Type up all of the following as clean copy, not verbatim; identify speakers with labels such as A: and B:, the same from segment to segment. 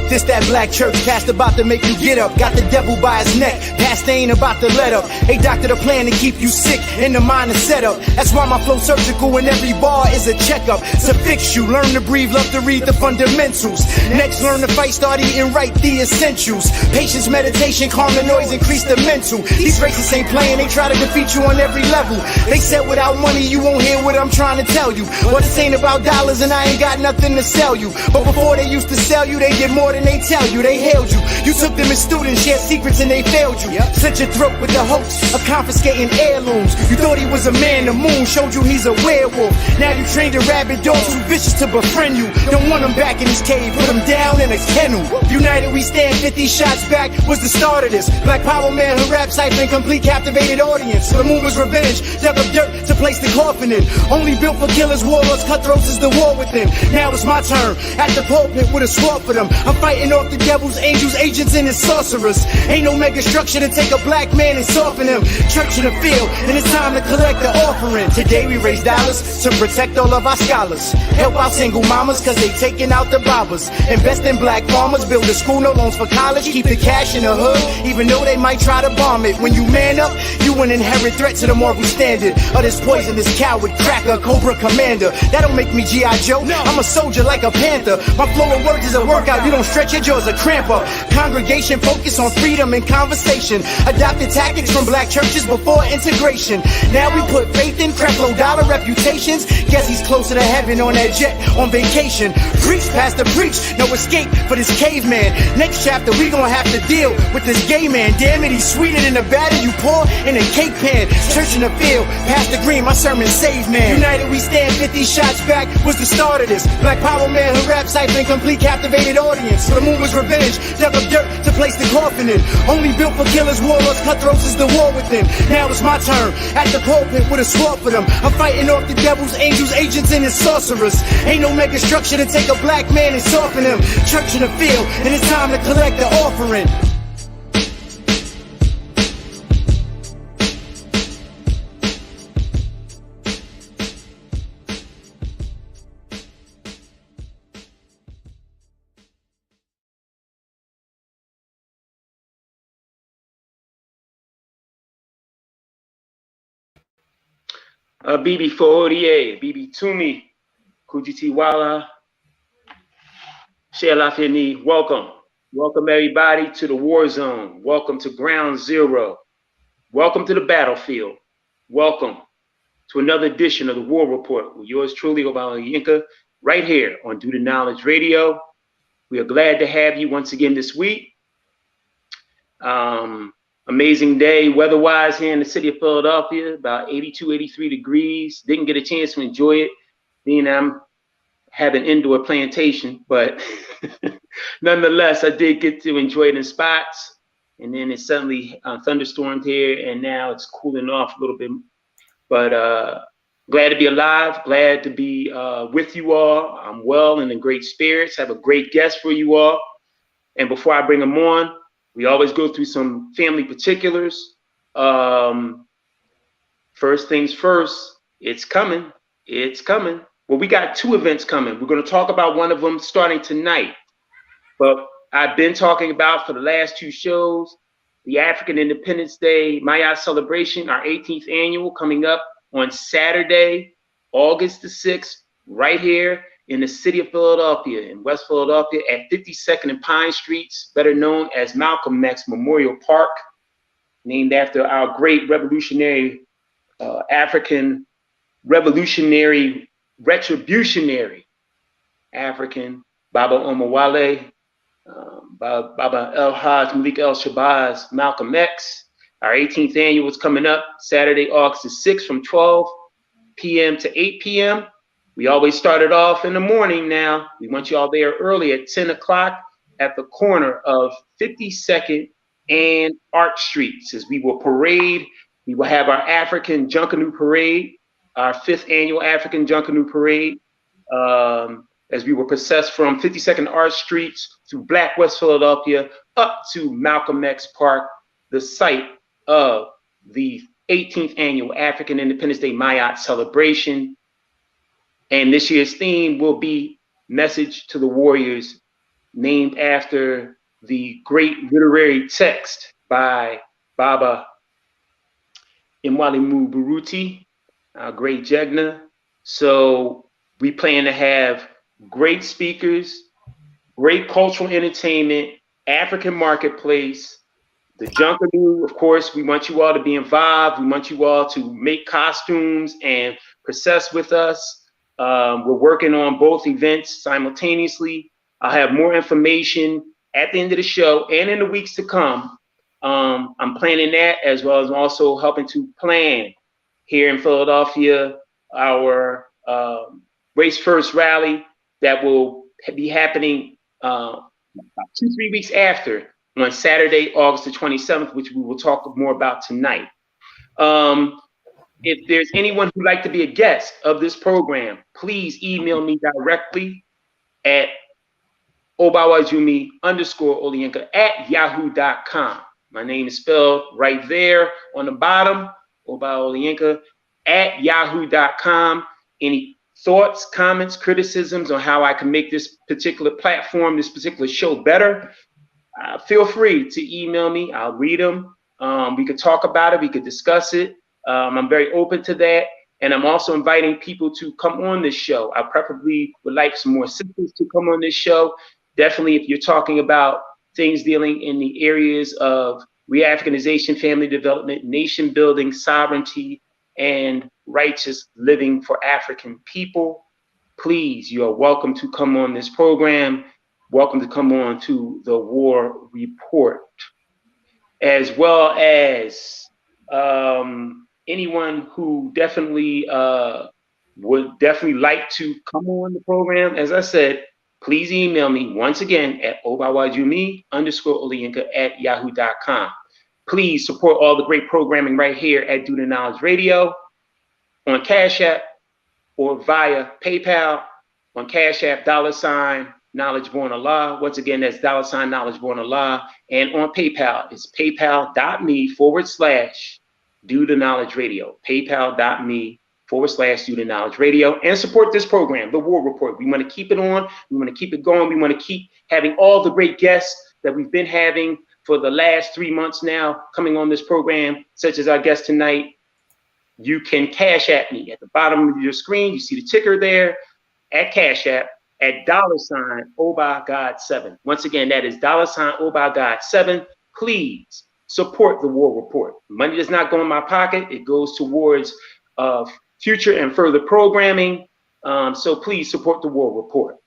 A: This that black church cast about to make you get up. Got the devil by his neck, pastor ain't about to let up. Hey doctor, the plan to keep you sick in the mind is set up. That's why my flow surgical and every bar is a checkup. To fix you, learn to breathe, love to read the fundamentals. Next, learn to fight, start eating right, the essentials. Patience, meditation, calm the noise, increase the mental. These racists ain't playing, they try to defeat you on every level. They said without money you won't hear what I'm trying to tell you. Well, this ain't about dollars and I ain't got nothing to sell you. But before they used to sell you, they did more than they tell you. They hailed you. You took them as students, shared secrets and they failed you. Slit your throat with the hopes of confiscating heirlooms. You thought he was a man, the moon showed you he's a werewolf. Now you trained a rabid dog too vicious to befriend you. Don't want him back in his cave, put him down in a kennel. United we stand, 50 shots back was the start of this. Black Power man, her rap cypher, complete captivated audience. The moon was revenge, dug up dirt to place the coffin in. Only built for killers, warlords, cutthroats is the war within. Now it's my turn, at the pulpit with a sword for them. I'm fighting off the devils, angels, agents, and his sorcerers. Ain't no mega structure to take a black man and soften him. Church in the field, and it's time to collect the offering. Today we raise dollars to protect all of our scholars. Help out single mamas, cause they taking out the bobbers. Invest in black farmers, build a school, no loans for college. Keep the cash in the hood, even though they might try to bomb it. When you man up, you an inherent threat to the moral standard of this poisonous coward, cracker, cobra commander. That don't make me G.I. Joe, I'm a soldier like a panther. My flow of words is a workout, you don't stretch your jaws, a cramp up. Congregation focus on freedom and conversation. Adopted tactics from black churches before integration. Now we put faith in crap, low dollar reputations. Guess he's closer to heaven on that jet on vacation. Preach, pastor, preach, no escape for this caveman. Next chapter we gonna have to deal with this gay man. Damn it, he's sweeter than the batter you pour in a cake pan. Church in the field, Pastor Green, my sermon saved man. United we stand, 50 shots back was the start of this. Black Power man, her rap cypher, complete captivated audience. The moon was revenge, dug up dirt to place the coffin in. Only built for killers, warlords, cutthroats is the war within. Now it's my turn, at the pulpit with a sword for them. I'm fighting off the devils, angels, agents, and his sorcerers. Ain't no mega structure to take a black man and soften him. Church in the field, and it's time to collect the offering.
B: BB448, BB Tumi, Kujitiwala, Shelafini, welcome. Welcome everybody to the war zone. Welcome to ground zero. Welcome to the battlefield. Welcome to another edition of the War Report with yours truly, Olàyínká, right here on Do the Knowledge Radio. We are glad to have you once again this week. Amazing day weather-wise here in the city of Philadelphia, about 82, 83 degrees. Didn't get a chance to enjoy it, being I'm having indoor plantation, but nonetheless, I did get to enjoy it in spots. And then it suddenly thunderstormed here, and now it's cooling off a little bit. But glad to be alive, glad to be with you all. I'm well and in great spirits. I have a great guest for you all. And before I bring them on, we always go through some family particulars. First things first, it's coming. It's coming. Well, we got two events coming. We're going to talk about one of them starting tonight. But I've been talking about for the last two shows, the African Independence Day Mayat celebration, our 18th annual, coming up on Saturday, August the 6th, right here in the city of Philadelphia, in West Philadelphia, at 52nd and Pine Streets, better known as Malcolm X Memorial Park, named after our great revolutionary, African revolutionary, retributionary African, Baba Omowale, Baba El Haj Malik El Shabazz, Malcolm X. Our 18th annual is coming up Saturday, August the 6th from 12 p.m. to 8 p.m. We always started off in the morning now. We want you all there early at 10 o'clock at the corner of 52nd and Arch Streets, as we will parade. We will have our African Junkanoo Parade, our 5th annual African Junkanoo Parade, as we will process from 52nd Arch Streets through Black West Philadelphia up to Malcolm X Park, the site of the 18th annual African Independence Day Mayat celebration. And this year's theme will be Message to the Warriors named after the great literary text by Baba Imwalimu Buruti, our great Jegna. So we plan to have great speakers, great cultural entertainment, African marketplace, the Junkanoo. Of course, we want you all to be involved. We want you all to make costumes and process with us. We're working on both events simultaneously. I'll have more information at the end of the show and in the weeks to come. I'm planning that, as well as also helping to plan here in Philadelphia our Race First rally that will be happening 2-3 weeks after, on Saturday, August the 27th, which we will talk more about tonight. If there's anyone who'd like to be a guest of this program, please email me directly at obawajumi_Olàyínká@yahoo.com. My name is spelled right there on the bottom, obawajumi@yahoo.com. Any thoughts, comments, criticisms on how I can make this particular platform, this particular show better, feel free to email me. I'll read them. We could talk about it. We could discuss it. I'm very open to that. And I'm also inviting people to come on this show. I preferably would like some more sisters to come on this show. Definitely, if you're talking about things dealing in the areas of re-Africanization, family development, nation building, sovereignty, and righteous living for African people, please, you are welcome to come on this program. Welcome to come on to the War Report, as well as anyone who definitely would definitely like to come on the program. As I said, please email me once again at obawajumi_Olàyínká@yahoo.com. Please support all the great programming right here at Do the Knowledge Radio on Cash App or via PayPal. On Cash App, $ Knowledge Born Allah. Once again, that's $ Knowledge Born Allah. And on PayPal, it's paypal.me/Do the Knowledge Radio. PayPal.me/Do the Knowledge Radio. And support this program, The War Report. We want to keep it on. We want to keep it going. We want to keep having all the great guests that we've been having for the last 3 months now coming on this program, such as our guest tonight. You can Cash App me. At the bottom of your screen, you see the ticker there at Cash App at $ OBAGod7. Once again, that is $ OBAGod7. Please support the War Report. Money does not go in my pocket. It goes towards future and further programming. So please support the War Report.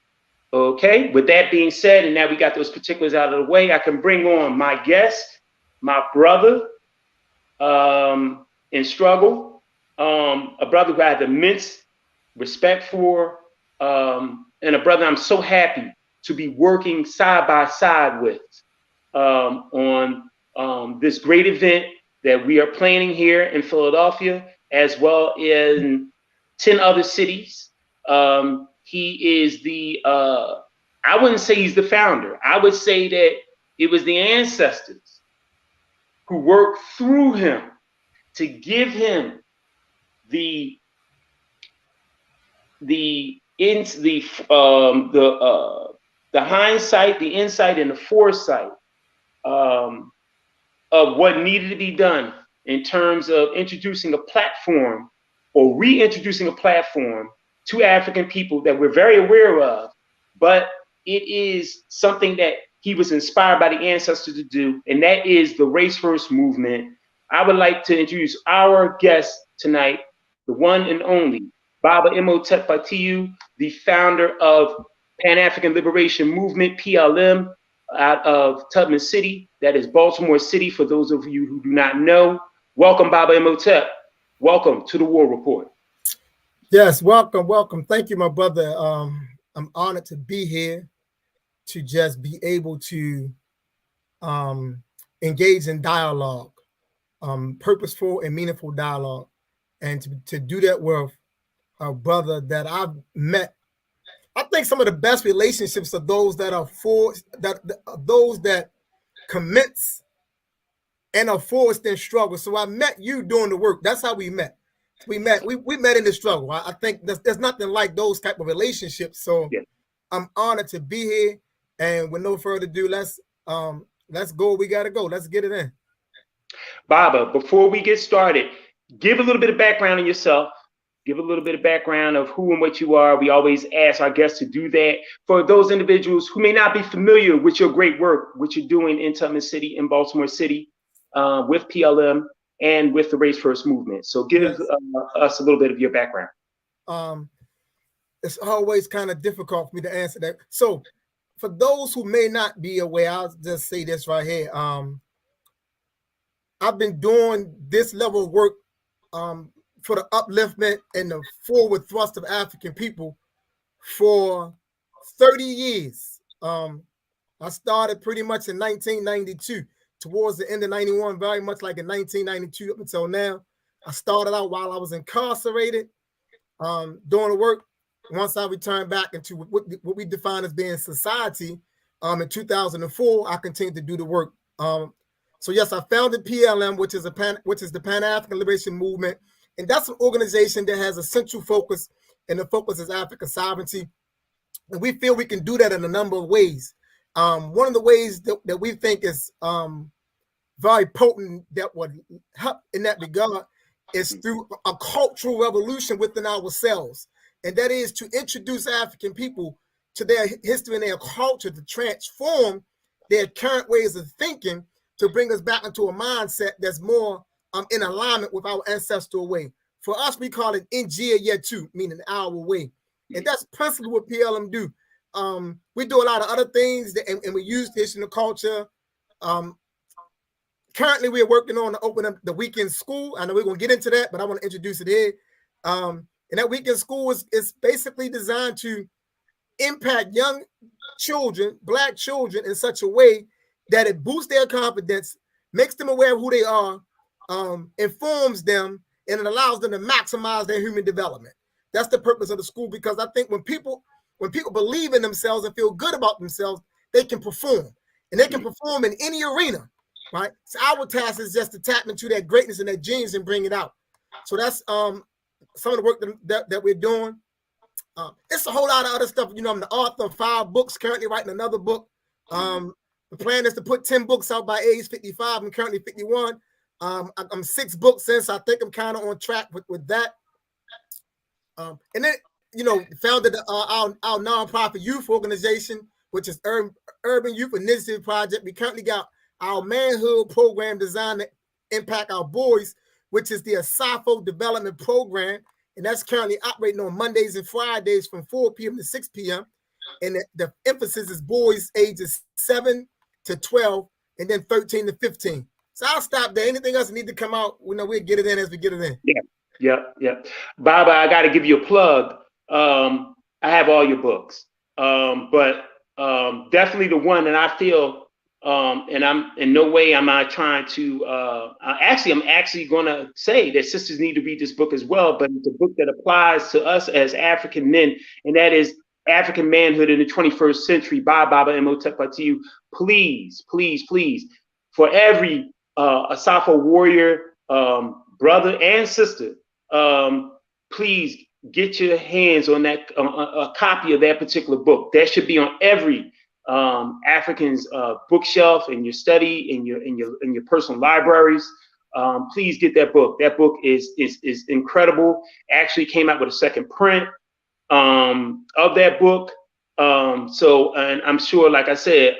B: Okay, with that being said, and now we got those particulars out of the way, I can bring on my guest, my brother in struggle, a brother who I have immense respect for, and a brother I'm so happy to be working side by side with on this great event that we are planning here in Philadelphia, as well as in 10 other cities. He is the, I wouldn't say he's the founder. I would say that it was the ancestors who worked through him to give him the hindsight, the insight, and the foresight of what needed to be done in terms of introducing a platform or reintroducing a platform to African people that we're very aware of, but it is something that he was inspired by the ancestors to do, and that is the Race First movement. I would like to introduce our guest tonight, the one and only Baba Imhotep Fatiu, the founder of Pan-African Liberation Movement, PLM, out of Tubman City. That is Baltimore City, for those of you who do not know. Welcome, Baba Imhotep. Welcome to the War Report.
C: Yes, welcome, welcome. Thank you, my brother. I'm honored to be here, to just be able to engage in dialogue, purposeful and meaningful dialogue, and to do that with a brother that I've met. I think some of the best relationships are those that are those that commence and are forced in struggle. So I met you doing the work. That's how we met. We met in the struggle. I think there's nothing like those type of relationships. So yeah. I'm honored to be here, And with no further ado, let's go. We gotta go. Let's get it in.
B: Baba, before we get started, give a little bit of background on yourself. Give a little bit of background of who and what you are. We always ask our guests to do that. For those individuals who may not be familiar with your great work, what you're doing in Tubman City, in Baltimore City, with PLM and with the Race First movement. So give us a little bit of your background.
C: It's always kind of difficult for me to answer that. So for those who may not be aware, I'll just say this right here. I've been doing this level of work for the upliftment and the forward thrust of African people for 30 years. I started pretty much in 1992, towards the end of 91, very much like in 1992 up until now. I started out while I was incarcerated, doing the work. Once I returned back into what we define as being society, in 2004, I continued to do the work. So yes, I founded PLM, which is the Pan-African Liberation Movement, and that's an organization that has a central focus, and the focus is African sovereignty. And we feel we can do that in a number of ways. One of the ways that we think is very potent that would help in that regard is through a cultural revolution within ourselves. And that is to introduce African people to their history and their culture, to transform their current ways of thinking, to bring us back into a mindset that's more in alignment with our ancestral way. For us, we call it Njia Yetu, meaning our way. And that's principally what PLM do. We do a lot of other things, and we use this in the culture. Currently, we're working on to open up the weekend school. I know we're going to get into that, but I want to introduce it here. And that weekend school is basically designed to impact young children, Black children, in such a way that it boosts their confidence, makes them aware of who they are, informs them, and it allows them to maximize their human development. That's the purpose of the school, because I think when people believe in themselves and feel good about themselves, they can perform. And they can perform in any arena, right? So our task is just to tap into that greatness and that genius and bring it out. So that's some of the work that we're doing. It's a whole lot of other stuff. You know, I'm the author of 5 books, currently writing another book. The plan is to put 10 books out by age 55. I'm currently 51. I'm 6 books in, so I think I'm kind of on track with that. And then, you know, founded our nonprofit youth organization, which is Urban Youth Initiative Project. We currently got our Manhood program designed to impact our boys, which is the ASAFO development program. And that's currently operating on Mondays and Fridays from 4 p.m. to 6 p.m. And the emphasis is boys ages 7 to 12 and then 13 to 15. So I'll stop there. Anything else need to come out, we'll get it in as we get it in.
B: Yeah. Baba, I got to give you a plug. I have all your books, but definitely the one that I feel, and I'm in no way am I trying to, I'm actually going to say that sisters need to read this book as well, but it's a book that applies to us as African men, and that is African Manhood in the 21st Century by Baba Imhotep Fatiu. Please, for every Asafo warrior, brother and sister, please get your hands on that a copy of that particular book. That should be on every African's bookshelf in your study, in your personal libraries. Please get that book. That book is incredible. Actually came out with a second print of that book. So, and I'm sure, like I said,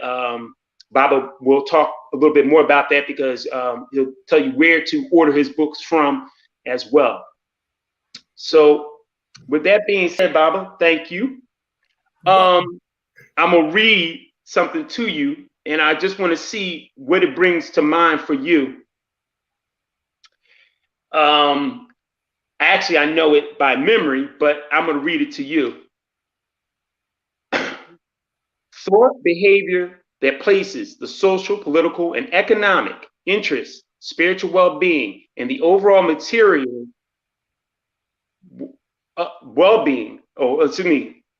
B: Baba will talk a little bit more about that, because he'll tell you where to order his books from as well. So with that being said, Baba, thank you. I'm gonna read something to you, and I just want to see what it brings to mind for you. Actually, I know it by memory, but I'm gonna read it to you. Thought behavior that places the social, political, and economic interests, spiritual well-being, and the overall material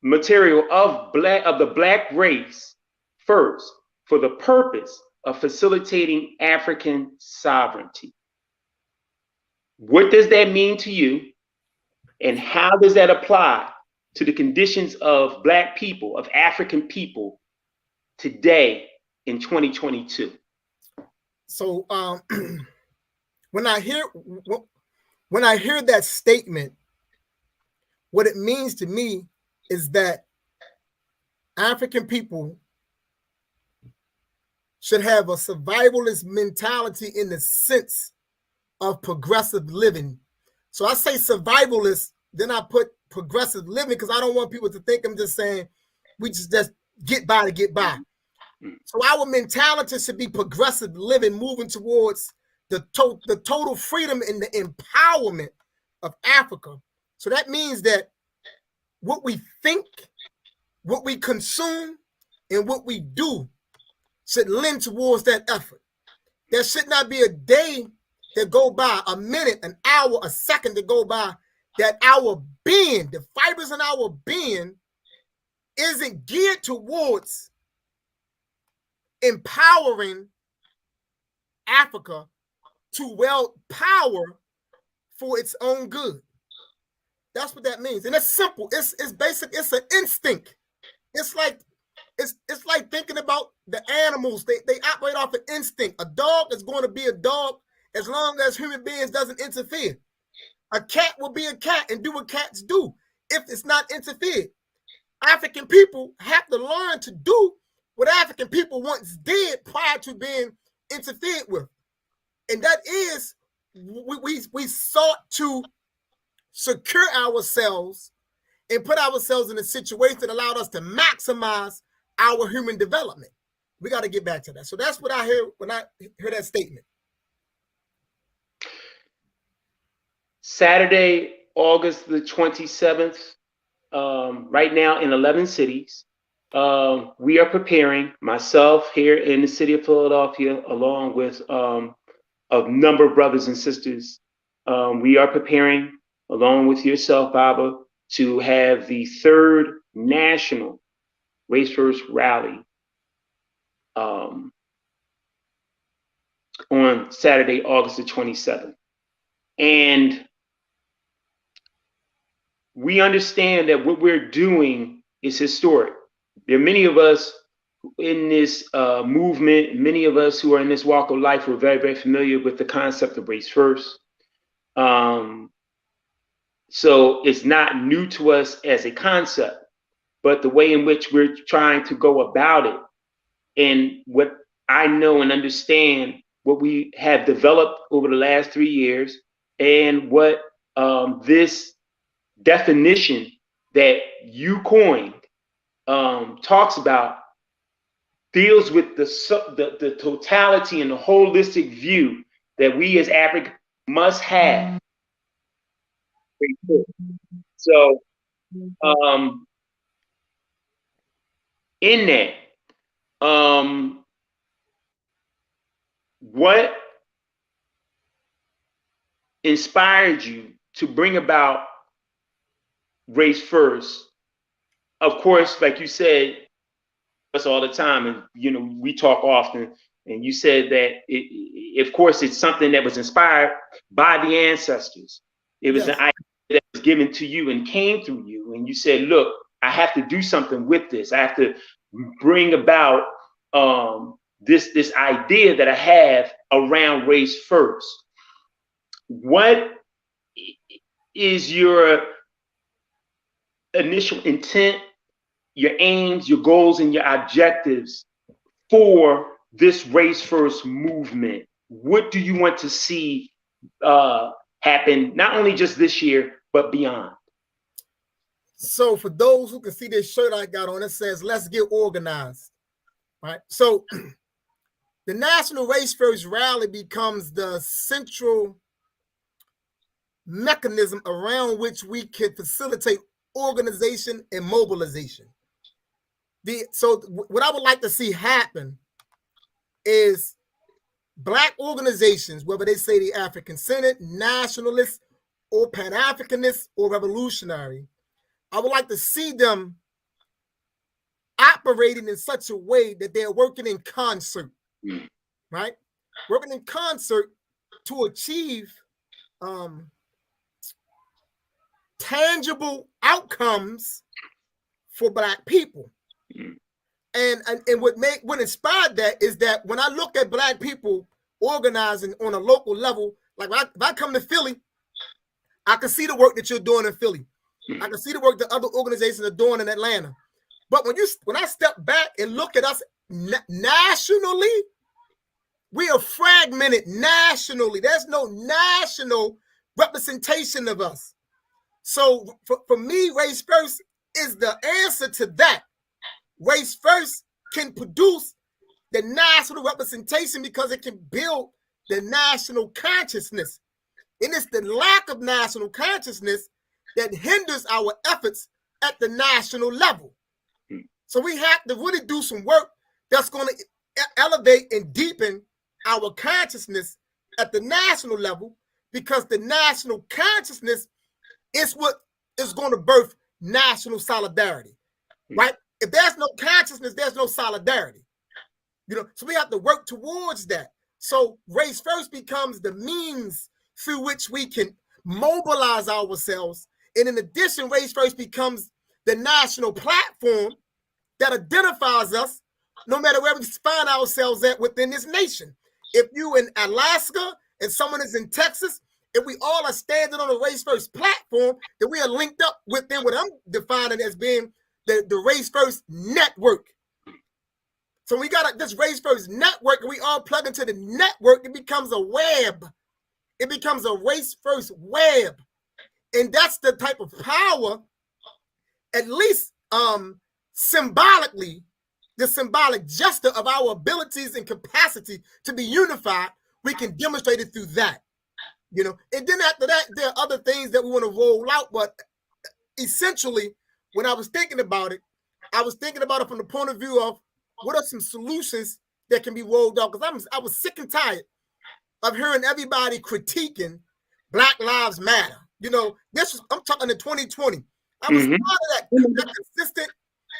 B: material of the Black race first, for the purpose of facilitating African sovereignty. What does that mean to you, and how does that apply to the conditions of Black people, of African people today in 2022?
C: So when I hear that statement, what it means to me is that African people should have a survivalist mentality in the sense of progressive living. So I say survivalist, then I put progressive living because I don't want people to think I'm just saying we just get by to get by. So our mentality should be progressive living, moving towards the total freedom and the empowerment of Africa. So that means that what we think, what we consume, and what we do should lend towards that effort. There should not be a day that go by, a minute, an hour, a second that go by that our being, the fibers in our being, isn't geared towards empowering Africa to wield power for its own good. That's what that means. And it's simple. It's basic. It's an instinct. It's like thinking about the animals. They operate off an instinct. A dog is going to be a dog as long as human beings doesn't interfere. A cat will be a cat and do what cats do if it's not interfered. African people have to learn to do what African people once did prior to being interfered with. And that is, we sought to secure ourselves and put ourselves in a situation that allowed us to maximize our human development. We got to get back to that. So that's what I hear when I hear that statement.
B: Saturday, August the 27th, right now in 11 cities, we are preparing, myself here in the city of Philadelphia, along with a number of brothers and sisters. We are preparing, along with yourself, Baba, to have the third national Race First rally on Saturday, August the 27th. And we understand that what we're doing is historic. There are many of us in this movement, many of us who are in this walk of life who are very, very familiar with the concept of race first. So it's not new to us as a concept, but the way in which we're trying to go about it, and what I know and understand, what we have developed over the last 3 years, and what this definition that you coined talks about, deals with the totality and the holistic view that we as Africans must have. So in that, what inspired you to bring about race first? Of course, like you said, us all the time, and we talk often, and you said that of course it's something that was inspired by the ancestors. It was an idea that was given to you and came through you, and you said, look, I have to do something with this. I have to bring about this idea that I have around race first. What is your initial intent, your aims, your goals, and your objectives for this race first movement? What do you want to see happen, not only just this year, but beyond?
C: So for those who can see this shirt I got on, it says, let's get organized, right? So the National Race First Rally becomes the central mechanism around which we can facilitate organization and mobilization. So what I would like to see happen is Black organizations, whether they say the African Senate, nationalists, or Pan-Africanists, or revolutionary, I would like to see them operating in such a way that they're working in concert, right? Working in concert to achieve tangible outcomes for Black people. And what inspired that is that when I look at Black people organizing on a local level, like if I come to Philly, I can see the work that you're doing in Philly. I can see the work that other organizations are doing in Atlanta. But when I step back and look at us nationally, we are fragmented nationally. There's no national representation of us. So for me, Race First is the answer to that. Race First can produce the national representation because it can build the national consciousness. And it's the lack of national consciousness that hinders our efforts at the national level. So we have to really do some work that's going to elevate and deepen our consciousness at the national level, because the national consciousness is what is going to birth national solidarity, right? If there's no consciousness, there's no solidarity. So we have to work towards that. So Race First becomes the means through which we can mobilize ourselves. And in addition, Race First becomes the national platform that identifies us no matter where we find ourselves at within this nation. If you in Alaska and someone is in Texas, if we all are standing on a Race First platform, then we are linked up within what I'm defining as being the Race First network. So we got this Race First network, and we all plug into the network. It becomes a web. It becomes a Race First web. And that's the type of power, at least symbolically, the symbolic gesture of our abilities and capacity to be unified. We can demonstrate it through that. And then after that, there are other things that we want to roll out. But essentially, when I was thinking about it, I was thinking about it from the point of view of what are some solutions that can be rolled out. Because I was sick and tired of hearing everybody critiquing Black Lives Matter. I'm talking in 2020. I was tired of that consistent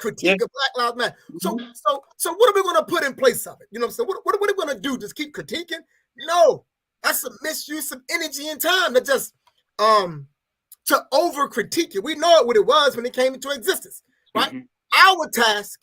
C: critique of Black Lives Matter. So what are we going to put in place of it? So what are we going to do? Just keep critiquing? No, that's a misuse of energy and time to just to over critique it. We know what it was when it came into existence, right? Our task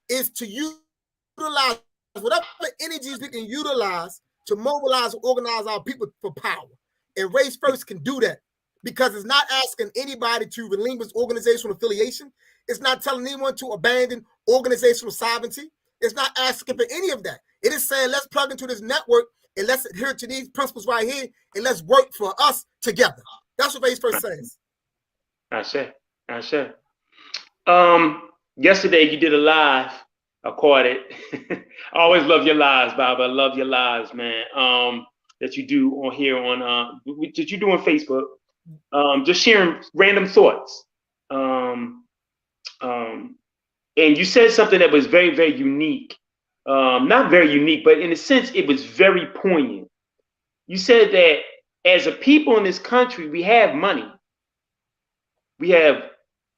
C: is to utilize whatever energies we can utilize to mobilize and organize our people for power. And Race First can do that, because it's not asking anybody to relinquish organizational affiliation. It's not telling anyone to abandon organizational sovereignty. It's not asking for any of that. It is saying, let's plug into this network and let's adhere to these principles right here, and let's work for us together. That's what Race First says.
B: I said. Yesterday you did a live. I caught it. I always love your lives, Bob. I love your lives, man. That you do on here on that you do on Facebook. Just sharing random thoughts. And you said something that was very, very unique. Not very unique, but in a sense, it was very poignant. You said that as a people in this country, we have money. We have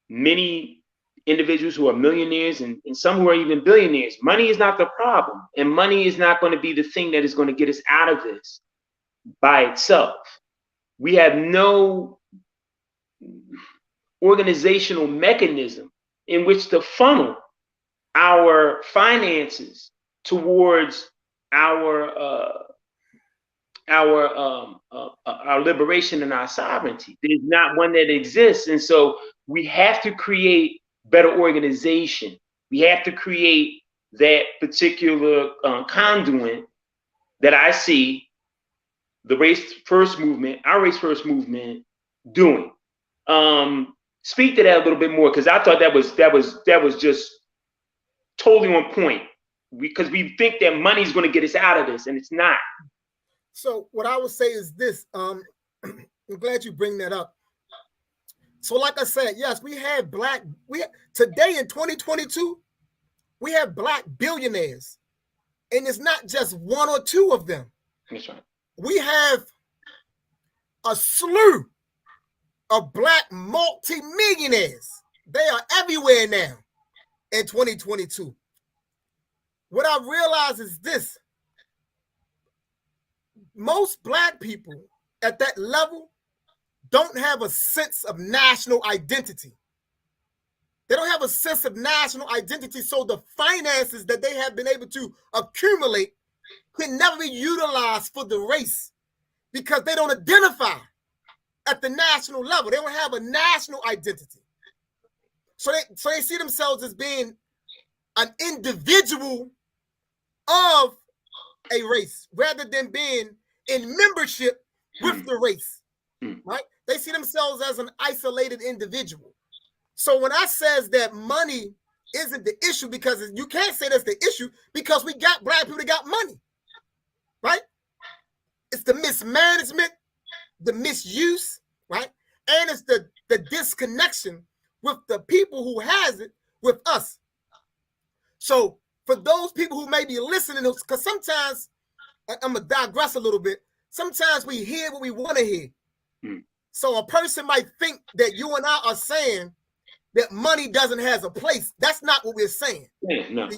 B: many individuals who are millionaires and some who are even billionaires. Money is not the problem. And money is not going to be the thing that is going to get us out of this by itself. We have no organizational mechanism in which to funnel our finances towards our liberation and our sovereignty. There's not one that exists. And so we have to create better organization. We have to create that particular conduit that I see the Race First movement, our Race First movement doing. Speak to that a little bit more, because I thought that was just totally on point, because we think that money is going to get us out of this, and it's not.
C: So what I would say is this. I'm glad you bring that up. So like I said, yes, we have today in 2022, we have Black billionaires, and it's not just one or two of them.
B: That's right.
C: We have a slew of Black multimillionaires. They are everywhere now in 2022. What I realize is this: most Black people at that level don't have a sense of national identity. They don't have a sense of national identity. So the finances that they have been able to accumulate can never be utilized for the race because they don't identify at the national level. They don't have a national identity. So they see themselves as being an individual of a race rather than being in membership with the race, right? They see themselves as an isolated individual. So when I says that money isn't the issue, because you can't say that's the issue because we got black people that got money, right? It's the mismanagement, the misuse, right? And it's the disconnection with the people who has it with us. So for those people who may be listening, because sometimes, I'm going to digress a little bit, sometimes we hear what we want to hear. So a person might think that you and I are saying that money doesn't have a place. That's not what we're saying.
B: No.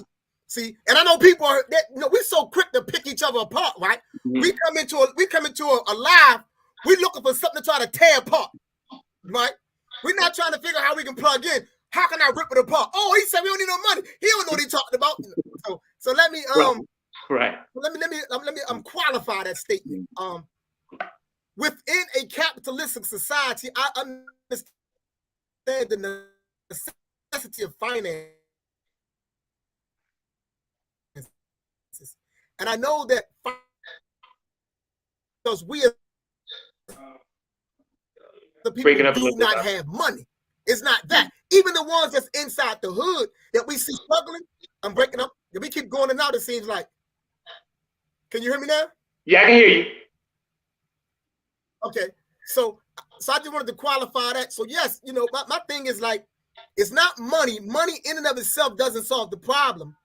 C: See, and I know people are that we're so quick to pick each other apart, right? We come into a live, we're looking for something to try to tear apart, right? We're not trying to figure out how we can plug in. How can I rip it apart? Oh, he said we don't need no money. He don't know what he's talking about. So let me
B: right.
C: Let me qualify that statement. Within a capitalistic society, I understand the necessity of finance. And I know that because we are the people who do not have money. It's not that. Even the ones that's inside the hood that we see struggling, I'm breaking up. If we keep going and out, it seems like. Can you hear me now?
B: Yeah, I can hear you.
C: Okay. So I just wanted to qualify that. So yes, my thing is like, it's not money. Money in and of itself doesn't solve the problem.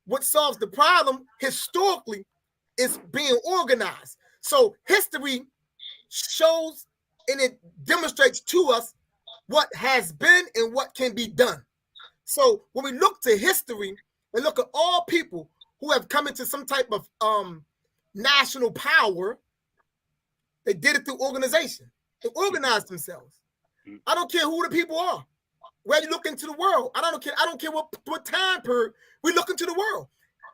C: What solves the problem historically is being organized. So history shows and it demonstrates to us what has been and what can be done. So when we look to history and look at all people who have come into some type of national power, they did it through organization. They organized themselves. I don't care who the people are. Where you look into the world, I don't care what time period we look into the world.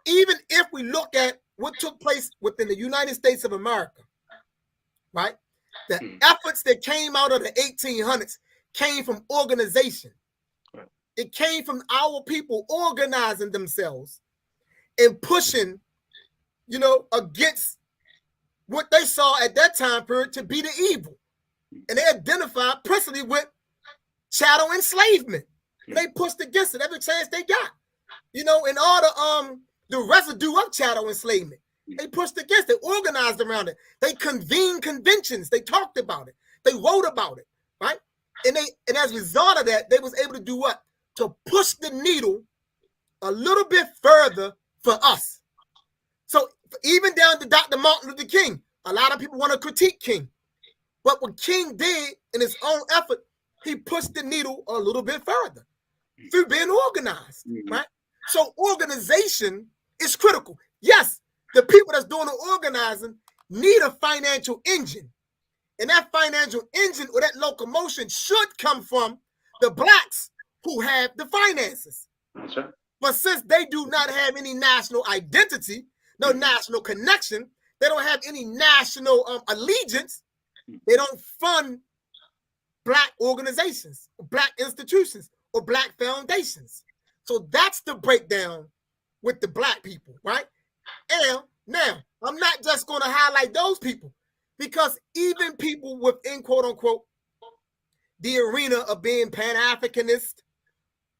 C: Even if we look at what took place within the United States of America, right? The efforts that came out of the 1800s came from organization. It came from our people organizing themselves and pushing, against what they saw at that time period to be the evil. And they identified principally with chattel enslavement. They pushed against it every chance they got. In order the residue of chattel enslavement. They pushed against it, organized around it. They convened conventions. They talked about it. They wrote about it, right? And as a result of that, they was able to do what? To push the needle a little bit further for us. So even down to Dr. Martin Luther King, a lot of people want to critique King. But what King did in his own effort, he pushed the needle a little bit further through being organized, right? So organization is critical. Yes, the people that's doing the organizing need a financial engine. And that financial engine or that locomotion should come from the blacks who have the finances.
B: That's right.
C: But since they do not have any national identity, no national connection, they don't have any national allegiance, they don't fund black organizations, black institutions, or black foundations. So that's the breakdown with the black people, right? And now, I'm not just going to highlight those people, because even people within, quote unquote, the arena of being Pan-Africanist,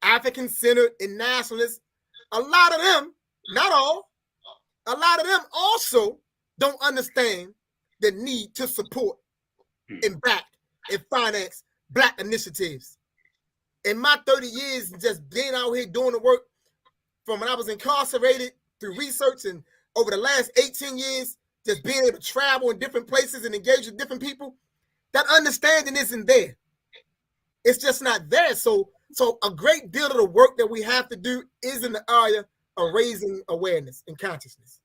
C: African-centered, and nationalist, a lot of them, not all, a lot of them also don't understand the need to support and back and finance black initiatives. In my 30 years, just being out here doing the work from when I was incarcerated through research, and over the last 18 years, just being able to travel in different places and engage with different people, that understanding isn't there. It's just not there. So a great deal of the work that we have to do is in the area of raising awareness and consciousness.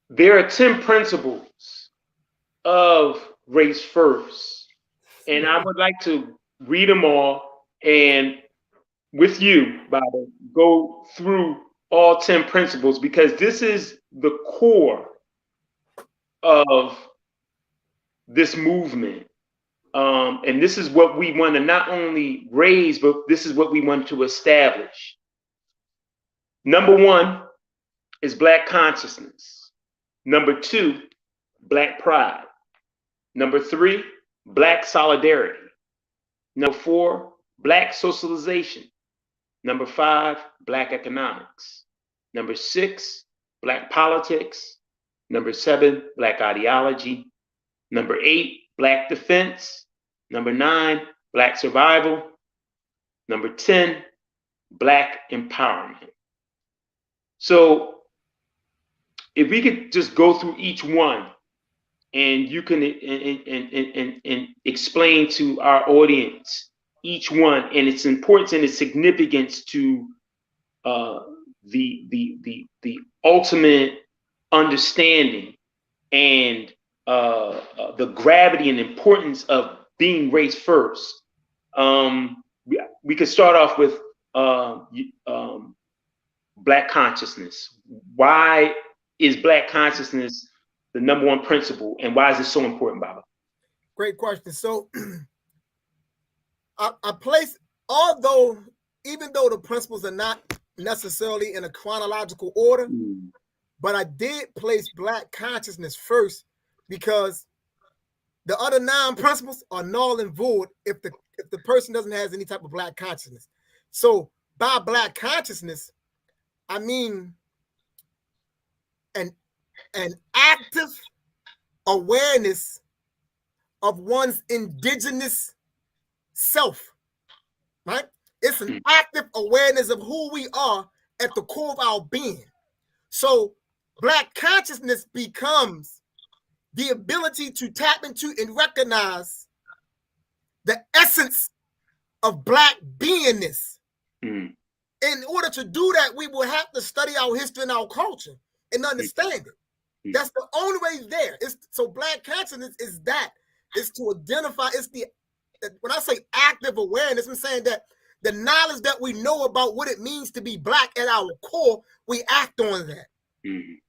B: There are 10 principles of race first. And I would like to read them all and with you, Baba, go through all 10 principles, because this is the core of this movement. And this is what we want to not only raise, but this is what we want to establish. Number 1 is Black consciousness. Number 2, Black pride. Number 3, Black solidarity. Number 4, Black socialization. Number 5, Black economics. Number 6, Black politics. Number 7, Black ideology. Number 8, Black defense. Number 9, Black survival. Number 10, Black empowerment. So if we could just go through each one, and you can and explain to our audience each one and its importance and its significance to the ultimate understanding and the gravity and importance of being raised first. We could start off with Black consciousness. Why is Black consciousness the number 1 principle, and why is it so important, Baba?
C: Great question. So I place, even though the principles are not necessarily in a chronological order, but I did place Black consciousness first because the other 9 principles are null and void if the person doesn't have any type of Black consciousness. So by Black consciousness, I mean an active awareness of one's indigenous self, right? It's an active awareness of who we are at the core of our being. So Black consciousness becomes the ability to tap into and recognize the essence of Black beingness. In order to do that, we will have to study our history and our culture and understand it. That's the only way there. So Black consciousness is that. It's to identify, when I say active awareness, I'm saying that the knowledge that we know about what it means to be Black at our core, we act on that.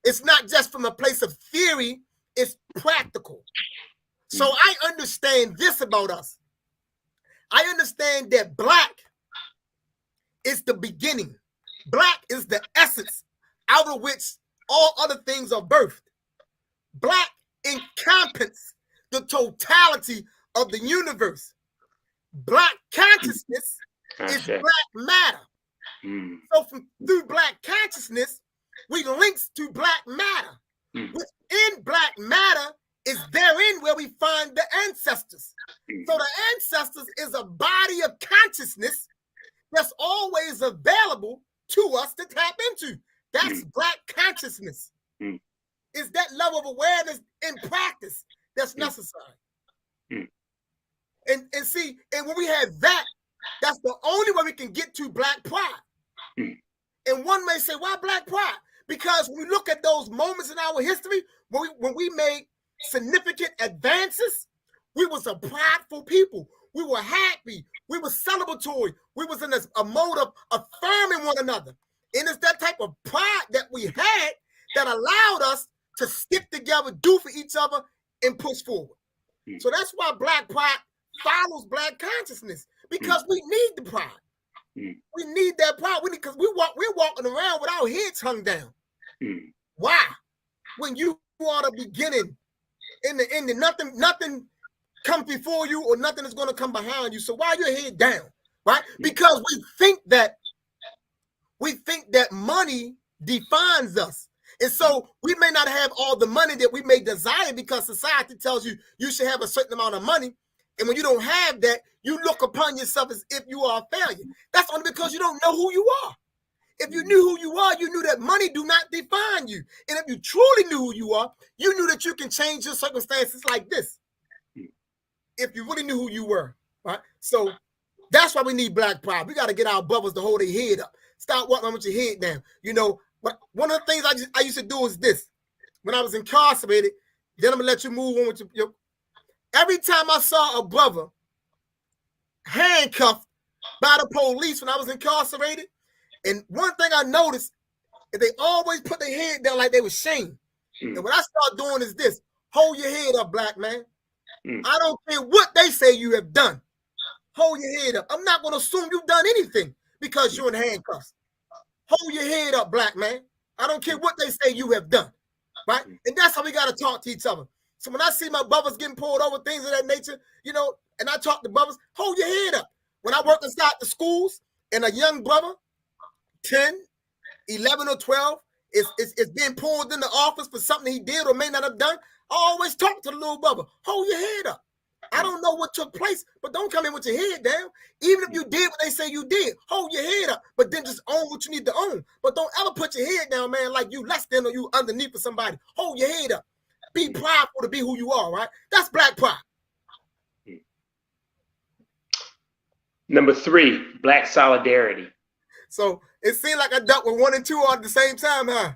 C: It's not just from a place of theory, it's practical. So I understand this about us. I understand that Black is the beginning. Black is the essence out of which all other things are birthed. Black encompasses the totality of the universe. Black consciousness is Black matter. So through Black consciousness, we links to Black matter. Within Black matter is therein where we find the ancestors. So the ancestors is a body of consciousness that's always available to us to tap into. That's Black consciousness. It's that level of awareness in practice that's necessary. And see, and when we have that, that's the only way we can get to Black pride. And one may say, why Black pride? Because when we look at those moments in our history when we made significant advances, we was a prideful people. We were happy. We were celebratory. We was in a mode of affirming one another. And it's that type of pride that we had that allowed us to stick together, do for each other, and push forward. So that's why Black pride follows Black consciousness, because we need the pride. We need that pride. Because we're walking around with our heads hung down. Why? When you are the beginning, in the ending, nothing comes before you, or nothing is going to come behind you. So why your head down, right? Because we think that money defines us. And so we may not have all the money that we may desire, because society tells you you should have a certain amount of money. And when you don't have that, you look upon yourself as if you are a failure. That's only because you don't know who you are. If you knew who you are, you knew that money do not define you. And if you truly knew who you are, you knew that you can change your circumstances like this. If you really knew who you were, right? So that's why we need Black pride. We got to get our brothers to hold their head up. Stop walking with your head down. You know, but one of the things I used to do is this. When I was incarcerated, then I'm going to let you move on with your... Every time I saw a brother handcuffed by the police when I was incarcerated. And one thing I noticed is they always put their head down like they were shamed. And what I start doing is this: hold your head up, black man. I don't care what they say you have done. Hold your head up. I'm not going to assume you've done anything because you're in handcuffs. Hold your head up, black man. I don't care what they say you have done. Right? And that's how we got to talk to each other. So when I see my brothers getting pulled over, things of that nature, you know, and I talk to brothers, hold your head up. When I work inside the schools and a young brother, 10, 11 or 12, is being pulled in the office for something he did or may not have done, I always talk to the little brother. Hold your head up. I don't know what took place, but don't come in with your head down. Even if you did what they say you did, hold your head up, but then just own what you need to own. But don't ever put your head down, man, like you less than or you underneath for somebody. Hold your head up. Be prideful to be who you are, right? That's black pride.
B: Number 3, black solidarity.
C: So it seemed like I dealt with 1 and 2 all at the same time, huh?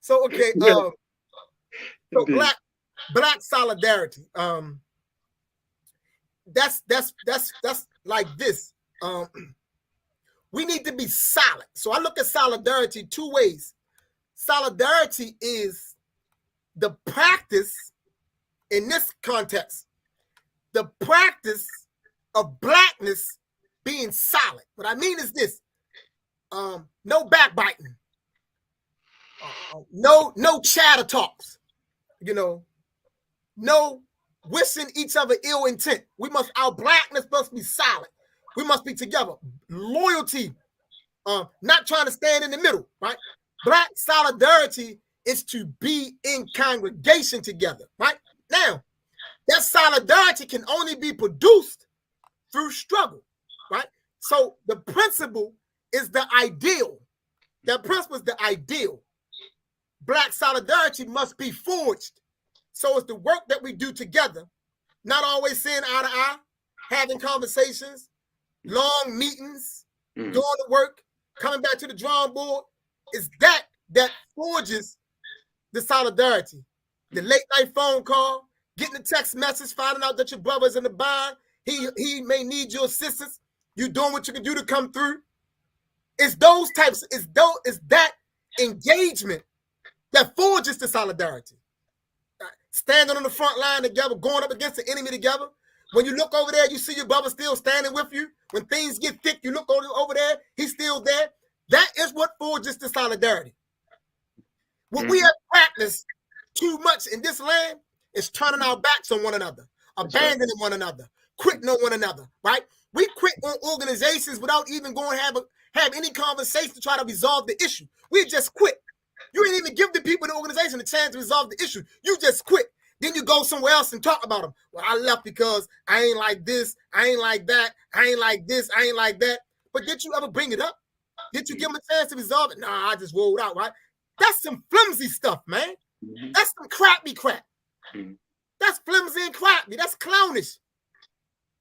C: So okay, so black solidarity. That's like this. We need to be solid. So I look at solidarity 2 ways. Solidarity is the practice, in this context, the practice of blackness being solid. What I mean is this: no backbiting, no chatter talks, you know, no wishing each other ill intent. Our blackness must be solid. We must be together. Loyalty, not trying to stand in the middle, right? Black solidarity is to be in congregation together, right? Now, that solidarity can only be produced through struggle, right? So the principle is the ideal. That principle is the ideal. Black solidarity must be forged. So it's the work that we do together, not always seeing eye to eye, having conversations, long meetings, doing the work, coming back to the drawing board. Is that forges the solidarity. The late night phone call, getting a text message, finding out that your brother's in the bind, he may need your assistance. You doing what you can do to come through. It's those types. It's that engagement that forges the solidarity. Standing on the front line together, going up against the enemy together. When you look over there, you see your brother still standing with you. When things get thick, you look over there, he's still there. That is what forges the solidarity. What we have practiced too much in this land is turning our backs on one another, abandoning one another, quitting on one another, right? We quit on organizations without even going to have any conversation to try to resolve the issue. We just quit. You ain't even give the people in the organization a chance to resolve the issue. You just quit. Then you go somewhere else and talk about them. Well, I left because I ain't like this, I ain't like that, I ain't like this, I ain't like that. But did you ever bring it up? Did you give them a chance to resolve it? Nah, I just rolled out, right? That's some flimsy stuff, man. That's some crappy crap. That's flimsy and crappy. That's clownish.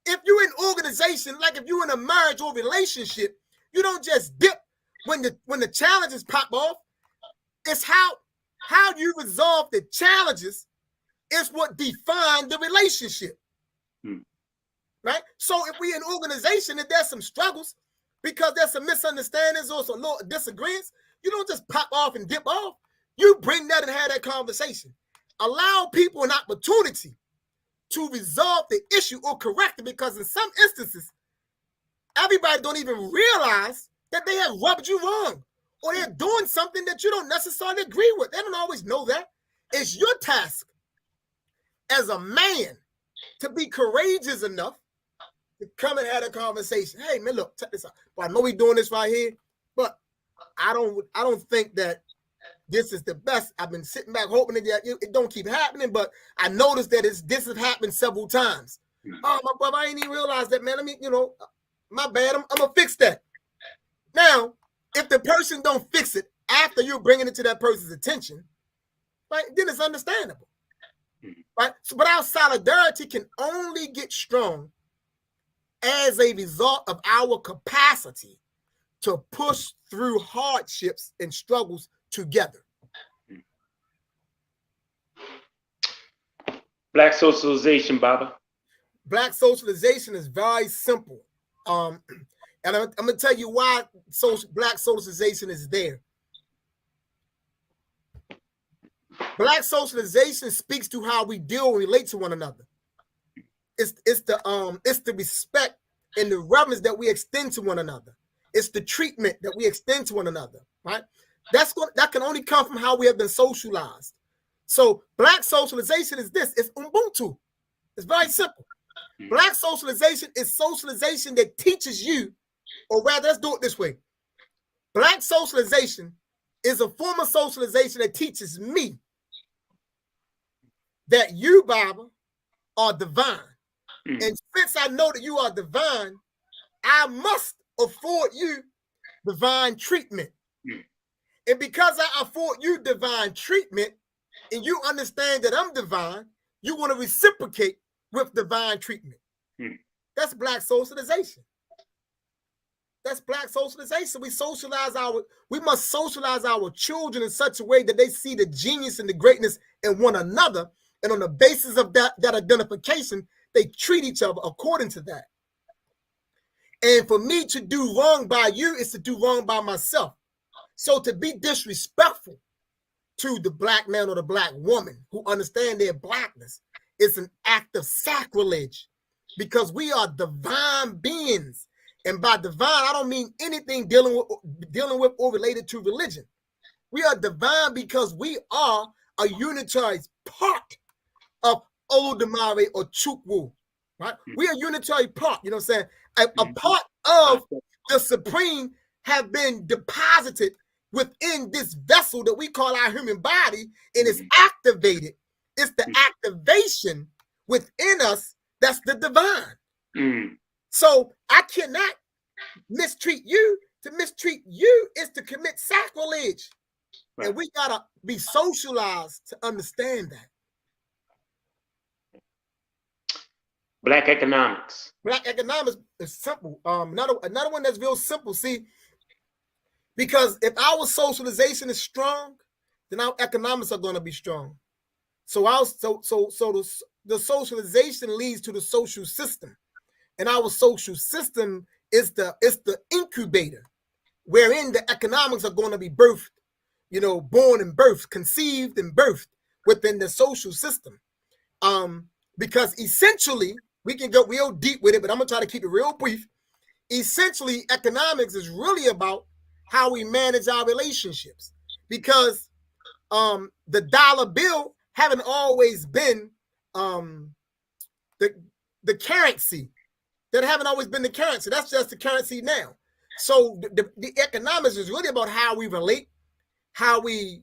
C: If you're in organization, like if you're in a marriage or relationship, you don't just dip when the challenges pop off. It's how you resolve the challenges is what define the relationship. Right? So if we in organization and there's some struggles because there's some misunderstandings or some little disagreements, you don't just pop off and dip off. You bring that and have that conversation. Allow people an opportunity to resolve the issue or correct it, because in some instances, everybody don't even realize that they have rubbed you wrong or they're doing something that you don't necessarily agree with. They don't always know that. It's your task as a man to be courageous enough to come and have a conversation. Hey, man, look, check this out. Well, I know we're doing this right here, but I don't think that this is the best. I've been sitting back hoping that it don't keep happening, but I noticed that this has happened several times. Oh, my brother, I ain't even realized that, man. I mean, my bad. I'm gonna fix that. Now, if the person don't fix it after you're bringing it to that person's attention, right, then it's understandable, right? So, but our solidarity can only get strong as a result of our capacity to push through hardships and struggles together.
B: Black socialization, Baba.
C: Black socialization is very simple. And I'm going to tell you why black socialization is there. Black socialization speaks to how we deal and relate to one another. It's the respect and the reverence that we extend to one another. It's the treatment that we extend to one another, right? That can only come from how we have been socialized. So black socialization is this. It's Ubuntu. It's very simple. Black socialization is socialization that teaches you, or rather, let's do it this way. Black socialization is a form of socialization that teaches me that you, Baba, are divine. And since I know that you are divine, I must afford you divine treatment. And because I afford you divine treatment, and you understand that I'm divine, you want to reciprocate with divine treatment. That's black socialization. That's black socialization. We must socialize our children in such a way that they see the genius and the greatness in one another. And on the basis of that identification, they treat each other according to that. And for me to do wrong by you is to do wrong by myself. So to be disrespectful to the black man or the black woman who understand their blackness is an act of sacrilege, because we are divine beings. And by divine, I don't mean anything dealing with or related to religion. We are divine because we are a unitary part of Olodumare or Chukwu, right? We are unitary part, you know what I'm saying? A part of the Supreme have been deposited within this vessel that we call our human body, and it's activated. It's the activation within us that's the divine. So I cannot mistreat you. To mistreat you is to commit sacrilege. Right. And we gotta be socialized to understand that.
B: Black economics.
C: Black economics is simple. Another one that's real simple. See, because if our socialization is strong, then our economics are going to be strong. So the socialization leads to the social system, and our social system is the incubator, wherein the economics are going to be birthed, born and birthed, conceived and birthed within the social system. Because essentially, we can go real deep with it, but I'm gonna try to keep it real brief. Essentially, economics is really about how we manage our relationships, because the dollar bill haven't always been the currency. That haven't always been the currency. That's just the currency now. So the economics is really about how we relate, how we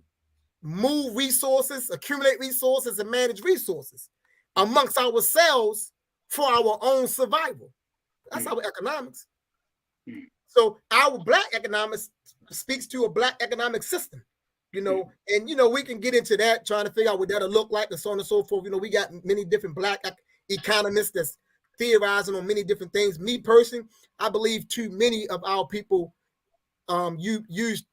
C: move resources, accumulate resources, and manage resources amongst ourselves for our own survival. That's our economics. So our black economics speaks to a black economic system, and we can get into that, trying to figure out what that'll look like, and so on and so forth. We got many different black economists that's theorizing on many different things. Me personally, I believe too many of our people use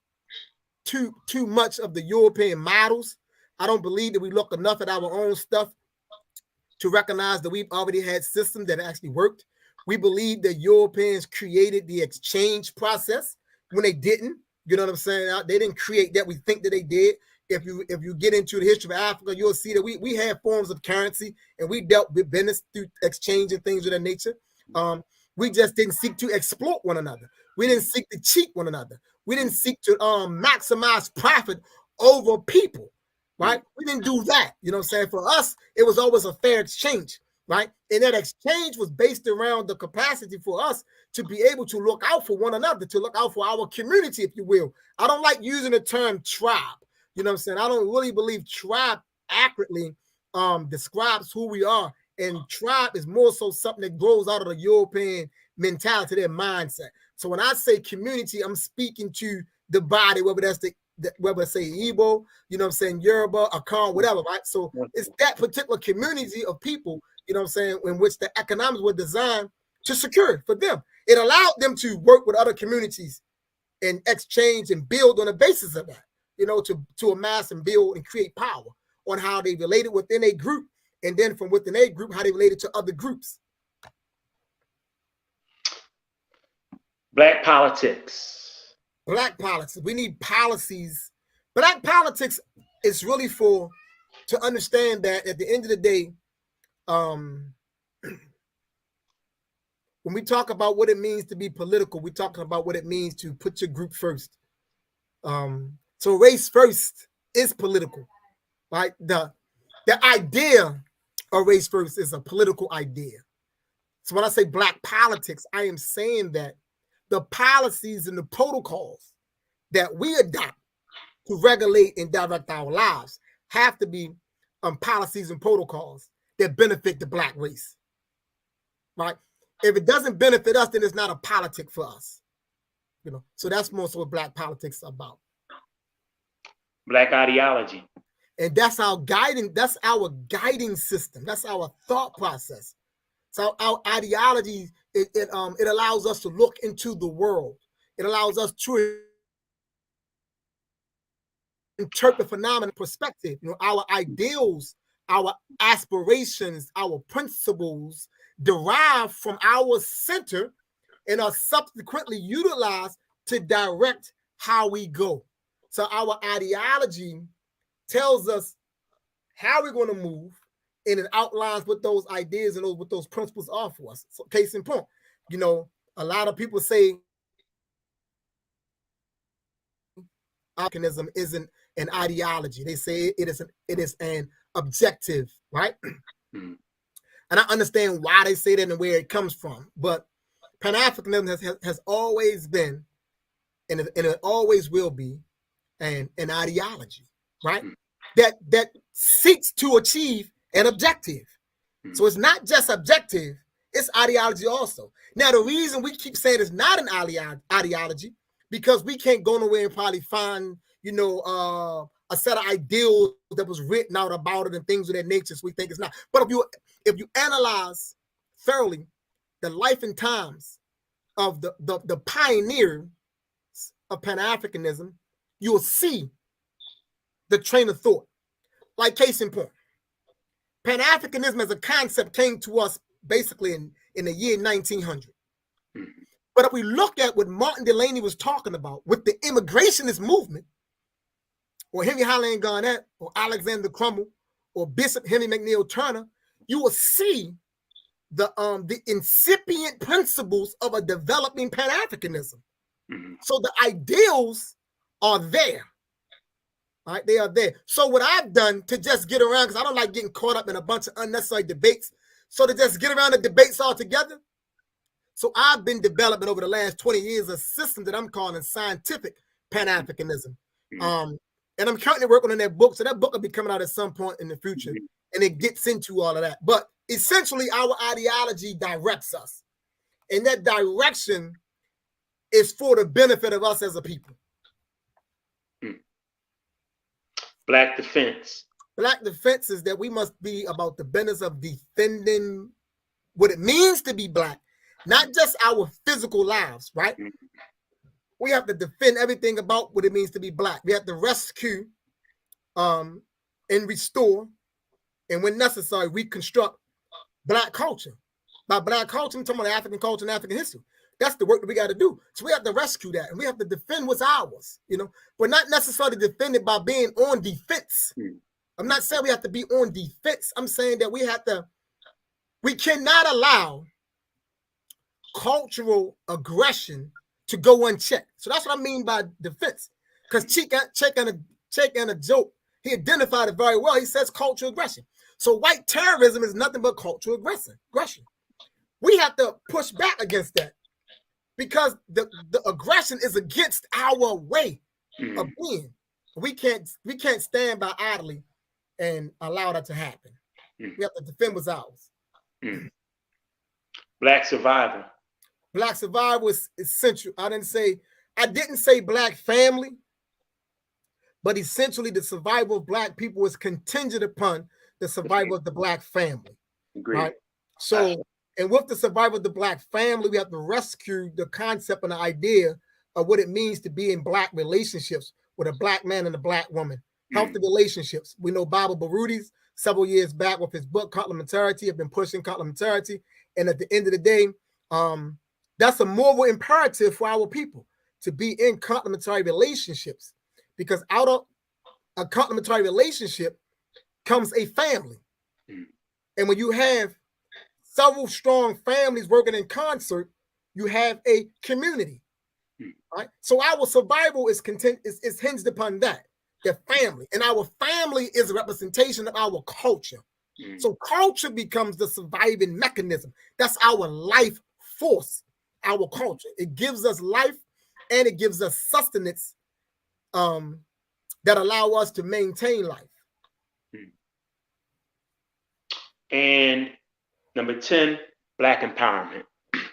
C: too much of the European models. I don't believe that we look enough at our own stuff to recognize that we've already had systems that actually worked. We believe that Europeans created the exchange process when they didn't. You know what I'm saying? They didn't create that. We think that they did. If you get into the history of Africa, you'll see that we had forms of currency, and we dealt with business through exchange and things of that nature. We just didn't seek to exploit one another. We didn't seek to cheat one another. We didn't seek to maximize profit over people, right? We didn't do that. You know what I'm saying? For us, it was always a fair exchange, right? And that exchange was based around the capacity for us to be able to look out for one another, to look out for our community, if you will. I don't like using the term tribe. You know what I'm saying? I don't really believe tribe accurately describes who we are. And tribe is more so something that grows out of the European mentality, their mindset. So when I say community, I'm speaking to the body, whether that's whether it's say Igbo, you know what I'm saying, Yoruba, Akan, whatever, right? So it's that particular community of people, you know what I'm saying, in which the economics were designed to secure for them. It allowed them to work with other communities and exchange and build on the basis of that, to amass and build and create power on how they related within a group, and then from within a group, how they related to other groups.
B: Black politics.
C: Black politics. We need policies. Black politics is really to understand that at the end of the day, when we talk about what it means to be political, we're talking about what it means to put your group first. So race first is political, right? The idea of race first is a political idea. So when I say black politics, I am saying that the policies and the protocols that we adopt to regulate and direct our lives have to be policies and protocols that benefit the black race, right? If it doesn't benefit us, then it's not a politic for us, you know. So that's most of what black politics is about.
B: Black ideology,
C: and that's our guiding. That's our guiding system. That's our thought process. So our ideology it allows us to look into the world. It allows us to interpret phenomena perspective. You know, our ideals, our aspirations, our principles derive from our center and are subsequently utilized to direct how we go. So our ideology tells us how we're going to move, and it outlines what those ideas and what those principles are for us. So case in point, you know, a lot of people say Africanism isn't an ideology. They say it is an objective, right? Mm-hmm. And I understand why they say that and where it comes from. But Pan-Africanism has always been, and it always will be, an ideology, right? That seeks to achieve an objective. So it's not just objective, it's ideology also. Now, the reason we keep saying it's not an ideology, because we can't go nowhere and probably find, you know, a set of ideals that was written out about it and things of that nature, so we think it's not. But if you analyze thoroughly the life and times of the pioneers of Pan-Africanism, you will see the train of thought. Like case in point, Pan-Africanism as a concept came to us basically in the year 1900. But if we look at what Martin Delany was talking about with the immigrationist movement, or Henry Highland Garnett, or Alexander Crummell, or Bishop Henry McNeil Turner, you will see the incipient principles of a developing Pan-Africanism. So the ideals are there. Right, they are there. So what I've done to just get around, because I don't like getting caught up in a bunch of unnecessary debates, so to just get around the debates altogether. So I've been developing over the last 20 years a system that I'm calling scientific Pan-Africanism. And I'm currently working on that book. So that book will be coming out at some point in the future. And it gets into all of that. But essentially, our ideology directs us. And that direction is for the benefit of us as a people.
B: Black defense.
C: Black defense is that we must be about the business of defending what it means to be black, not just our physical lives, right? We have to defend everything about what it means to be black. We have to rescue and restore, and when necessary, reconstruct black culture. By black culture, I'm talking about African culture and African history. That's the work that we got to do. So we have to rescue that, and we have to defend what's ours, you know, but not necessarily defend it by being on defense. I'm not saying we have to be on defense. I'm saying that we cannot allow cultural aggression to go unchecked. So that's what I mean by defense. Because Check and a joke, he identified it very well. He says cultural aggression. So white terrorism is nothing but cultural aggression. We have to push back against that, because the aggression is against our way of being. We can't stand by idly and allow that to happen. We have to defend what's ours.
B: Black survival.
C: Black survival is essential. I didn't say black family, but essentially the survival of black people is contingent upon the survival of the black family.
B: Agreed.
C: Right? So, and with the survival of the black family, we have to rescue the concept and the idea of what it means to be in black relationships with a black man and a black woman. Healthy relationships. We know Baba Barudi's several years back with his book Complementarity have been pushing complementarity, and at the end of the day, that's a moral imperative for our people to be in complementary relationships, because out of a complementary relationship comes a family. And when you have several strong families working in concert, you have a community. Right? So our survival is hinged upon that, the family. And our family is a representation of our culture. So culture becomes the surviving mechanism. That's our life force, our culture. It gives us life and it gives us sustenance that allow us to maintain life.
B: And number 10, Black empowerment.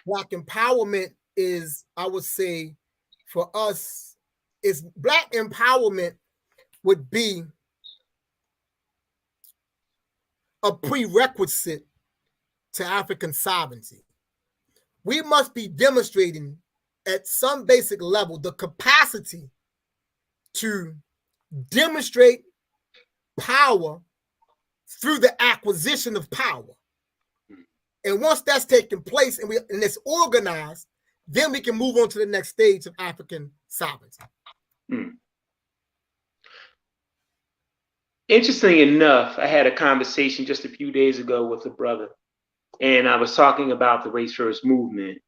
C: Black empowerment is, I would say, for us, is Black empowerment would be a prerequisite to African sovereignty. We must be demonstrating at some basic level the capacity to demonstrate power through the acquisition of power. And once that's taken place and it's organized, then we can move on to the next stage of African sovereignty.
B: Interesting enough, I had a conversation just a few days ago with a brother, and I was talking about the Race First movement,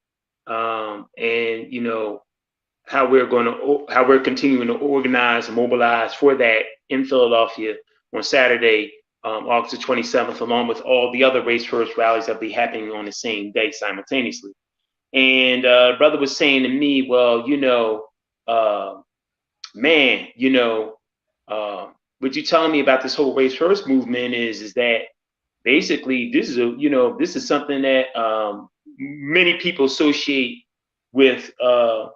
B: and you know how we're continuing to organize and mobilize for that in Philadelphia on Saturday, August the 27th, along with all the other Race First rallies that will be happening on the same day simultaneously. And brother was saying to me, well, you know, man, you know, what you're telling me about this whole Race First movement is that basically this is something that many people associate with the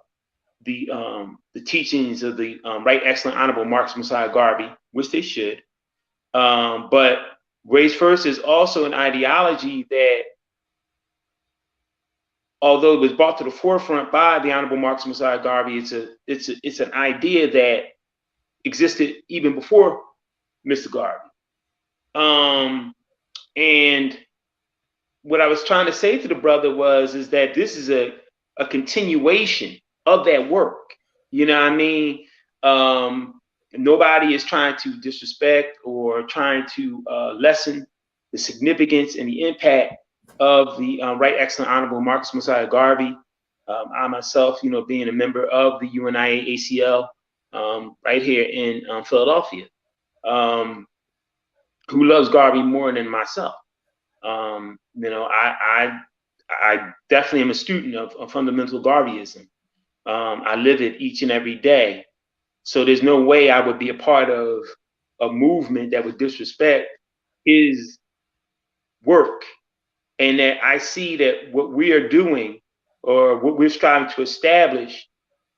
B: teachings of the Right Excellent Honorable Marcus Messiah Garvey, which they should. But Race First is also an ideology that, although it was brought to the forefront by the Honorable Marcus Messiah Garvey, it's an idea that existed even before Mr. Garvey. And what I was trying to say to the brother is that this is a continuation of that work. You know what I mean? Nobody is trying to disrespect or trying to lessen the significance and the impact of the Right Excellent Honorable Marcus Messiah Garvey. I myself, you know, being a member of the UNIA ACL right here in Philadelphia, who loves Garvey more than myself. You know, I definitely am a student of fundamental Garveyism. I live it each and every day. So there's no way I would be a part of a movement that would disrespect his work. And that I see that what we are doing, or what we're striving to establish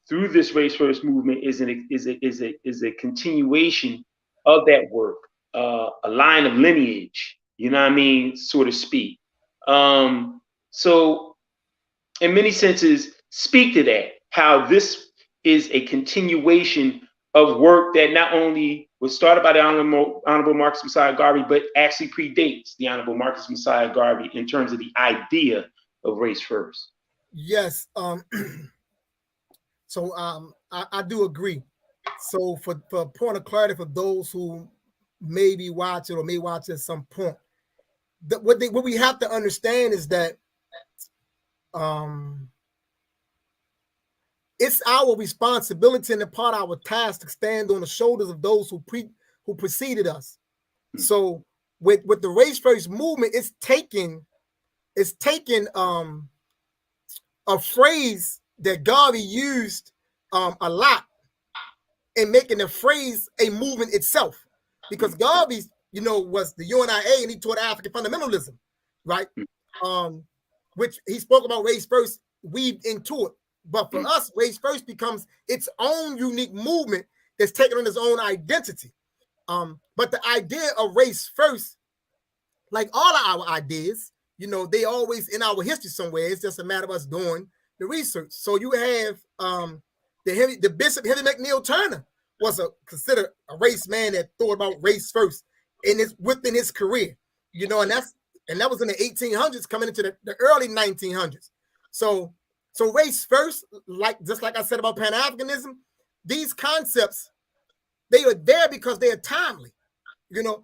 B: through this Race First movement, is a continuation of that work, a line of lineage, you know what I mean, so to speak. So in many senses, speak to that, how this is a continuation of work that not only was started by the Honorable Marcus Messiah Garvey, but actually predates the Honorable Marcus Messiah Garvey in terms of the idea of Race First.
C: Yes. So I do agree. So for a point of clarity for those who may be watching or may watch at some point, what we have to understand is that it's our responsibility and a part of our task to stand on the shoulders of those who preceded us. So with the Race First movement, it's taking a phrase that Garvey used a lot and making the phrase a movement itself, because Garvey, you know, was the UNIA and he taught African fundamentalism, right? Which he spoke about Race First weaved into it. But for us, Race First becomes its own unique movement that's taken on its own identity. But the idea of Race First, like all of our ideas, you know, they always in our history somewhere. It's just a matter of us doing the research. So you have the Bishop Henry McNeil Turner was considered a race man that thought about race first within his career, you know, and that was in the 1800s coming into the early 1900s. So So race first, just like I said about Pan-Africanism, these concepts, they are there because they are timely.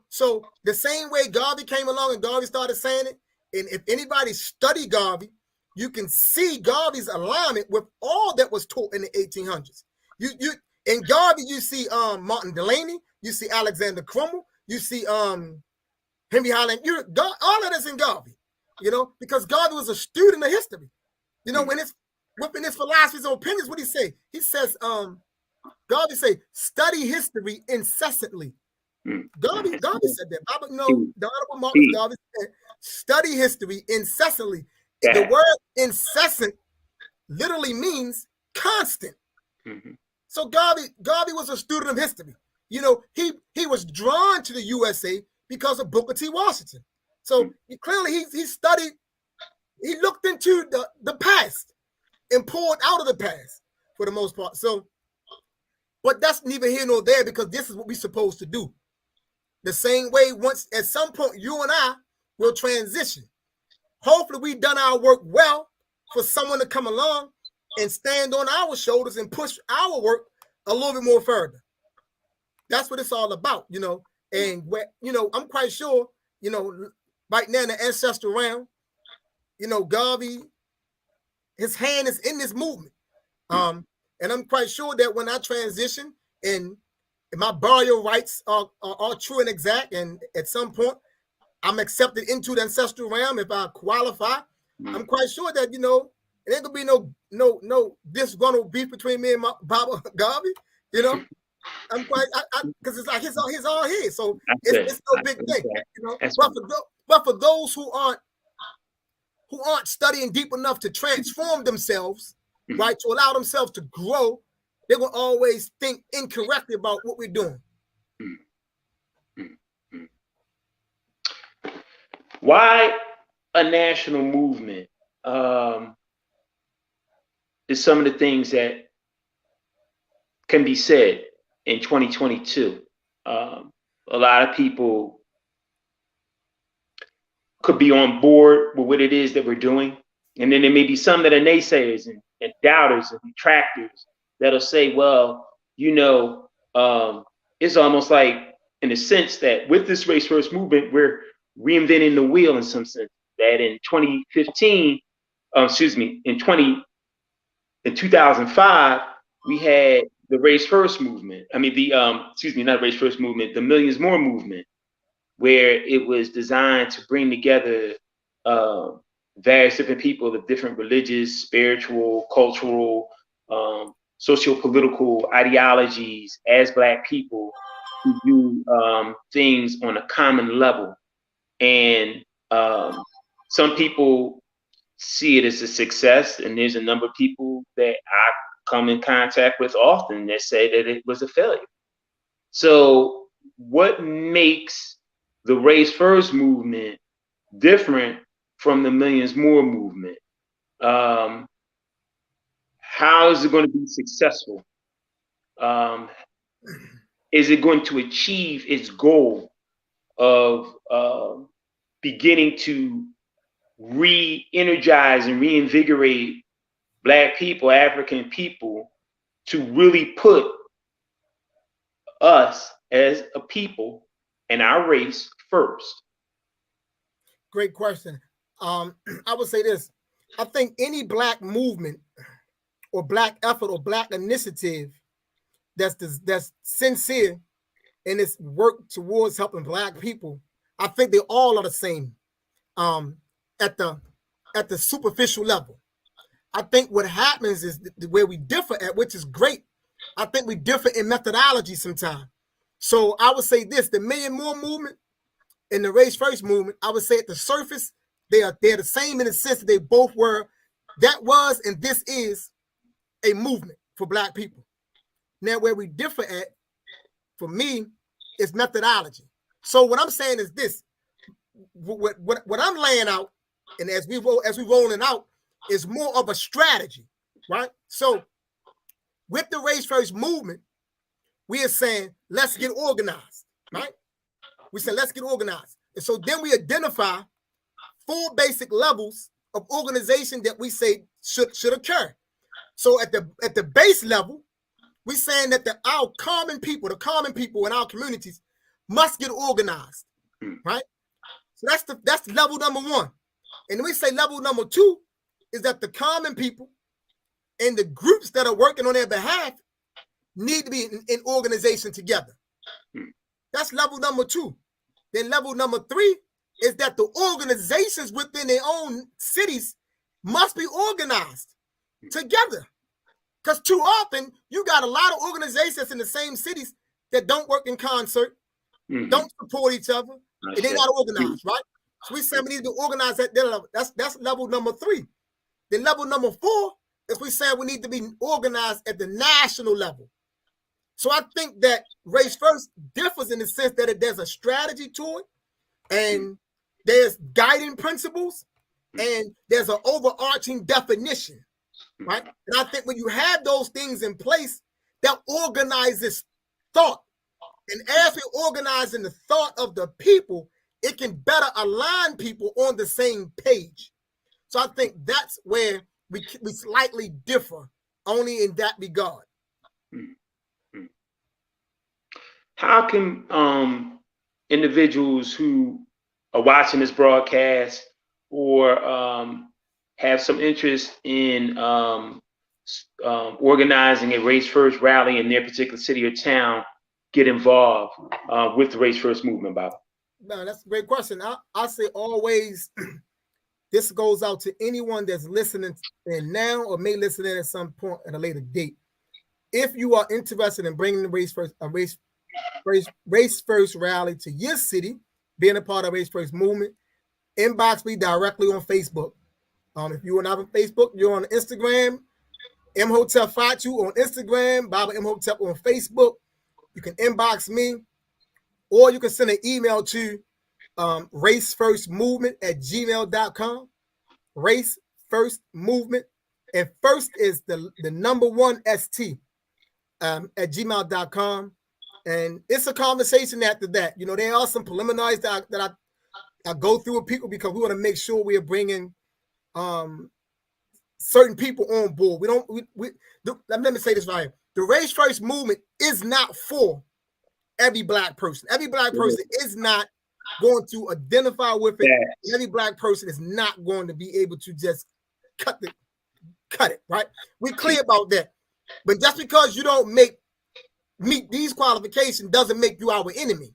C: So the same way Garvey came along and Garvey started saying it, and if anybody study Garvey, you can see Garvey's alignment with all that was taught in the 1800s. In Garvey, you see Martin Delany, you see Alexander Crummell, you see Henry Highland. All of this in Garvey, because Garvey was a student of history. When it's within his philosophies and opinions, what he say? He says, Garvey say, study history incessantly. Garvey said that. The Honorable Martin Garvey said, study history incessantly. Yeah. The word incessant literally means constant. Mm-hmm. So Garvey was a student of history. He was drawn to the USA because of Booker T. Washington. So clearly he studied, he looked into the past and pulled out of the past for the most part. So, but that's neither here nor there, because this is what we're supposed to do. The same way, once at some point you and I will transition. Hopefully we've done our work well for someone to come along and stand on our shoulders and push our work a little bit more further. That's what it's all about, and where, I'm quite sure, right now in the ancestral realm, Garvey, his hand is in this movement. And I'm quite sure that when I transition and my burial rights are true and exact, and at some point I'm accepted into the ancestral realm if I qualify, I'm quite sure that, it ain't gonna be no disgruntled beef between me and my Baba Garvey, I'm quite, because it's like he's all here, so it's no big thing, But for those who aren't studying deep enough to transform themselves, right, to allow themselves to grow, they will always think incorrectly about what we're doing.
B: Why a national movement is some of the things that can be said in 2022. A lot of people could be on board with what it is that we're doing. And then there may be some that are naysayers and doubters and detractors that'll say, well, it's almost like, in a sense, that with this race first movement, we're reinventing the wheel in some sense. That in 2005, we had the race first movement. I mean, not race first movement, the Millions More movement, where it was designed to bring together various different people of different religious, spiritual, cultural, socio-political ideologies as Black people to do things on a common level. And some people see it as a success, and there's a number of people that I come in contact with often that say that it was a failure. So what makes the Race First movement different from the Millions More movement? How is it going to be successful? Is it going to achieve its goal of beginning to re-energize and reinvigorate Black people, African people, to really put us as a people and our race first?
C: Great question. I would say this. I think any Black movement or Black effort or Black initiative that's sincere in its work towards helping Black people, I think they all are the same at the superficial level. I think what happens is where we differ at, which is great. I think we differ in methodology sometimes. So I would say this: the Million More movement and the Race First movement, I would say at the surface, they're the same in the sense that they both were. That was and this is a movement for Black people. Now, where we differ at, for me, is methodology. So what I'm saying is this: what I'm laying out, and as we rolling out, is more of a strategy, right? So with the Race First movement, we are saying, let's get organized, right? We say, let's get organized. And so then we identify 4 basic levels of organization that we say should occur. So at the base level, we're saying that the common people in our communities must get organized, right? So that's level number one. And we say level number two is that the common people and the groups that are working on their behalf need to be in organization together. That's level number two. Then level number three is that the organizations within their own cities must be organized together. Because too often you got a lot of organizations in the same cities that don't work in concert, don't support each other, and they're not organized, right? So we say we need to organize at that level. That's level number three. Then level number four is we say we need to be organized at the national level. So I think that Race First differs in the sense that there's a strategy to it, and there's guiding principles, and there's an overarching definition, right? And I think when you have those things in place, that organizes thought. And as we organize in the thought of the people, it can better align people on the same page. So I think that's where we slightly differ, only in that regard.
B: How can individuals who are watching this broadcast or have some interest in organizing a Race First rally in their particular city or town get involved with the Race First movement, Bob?
C: No, that's a great question. I say always, this goes out to anyone that's listening in now or may listen in at some point at a later date. If you are interested in bringing the Race First rally to your city, being a part of Race First movement, inbox me directly on Facebook. If you are not on Facebook, you're on Instagram, Imhotep Fatiu on Instagram, Baba Imhotep on Facebook. You can inbox me, or you can send an email to racefirstmovement@gmail.com. Race First Movement, and first is the number 1 ST at gmail.com. And it's a conversation after that. You know, there are some preliminaries that I go through with people because we want to make sure we are bringing certain people on board. Let me say this right here. The Race First movement is not for every Black person. Every Black person is not going to identify with it. Yes. Every Black person is not going to be able to just cut it, right? We're clear about that. But just because you don't meet these qualifications doesn't make you our enemy.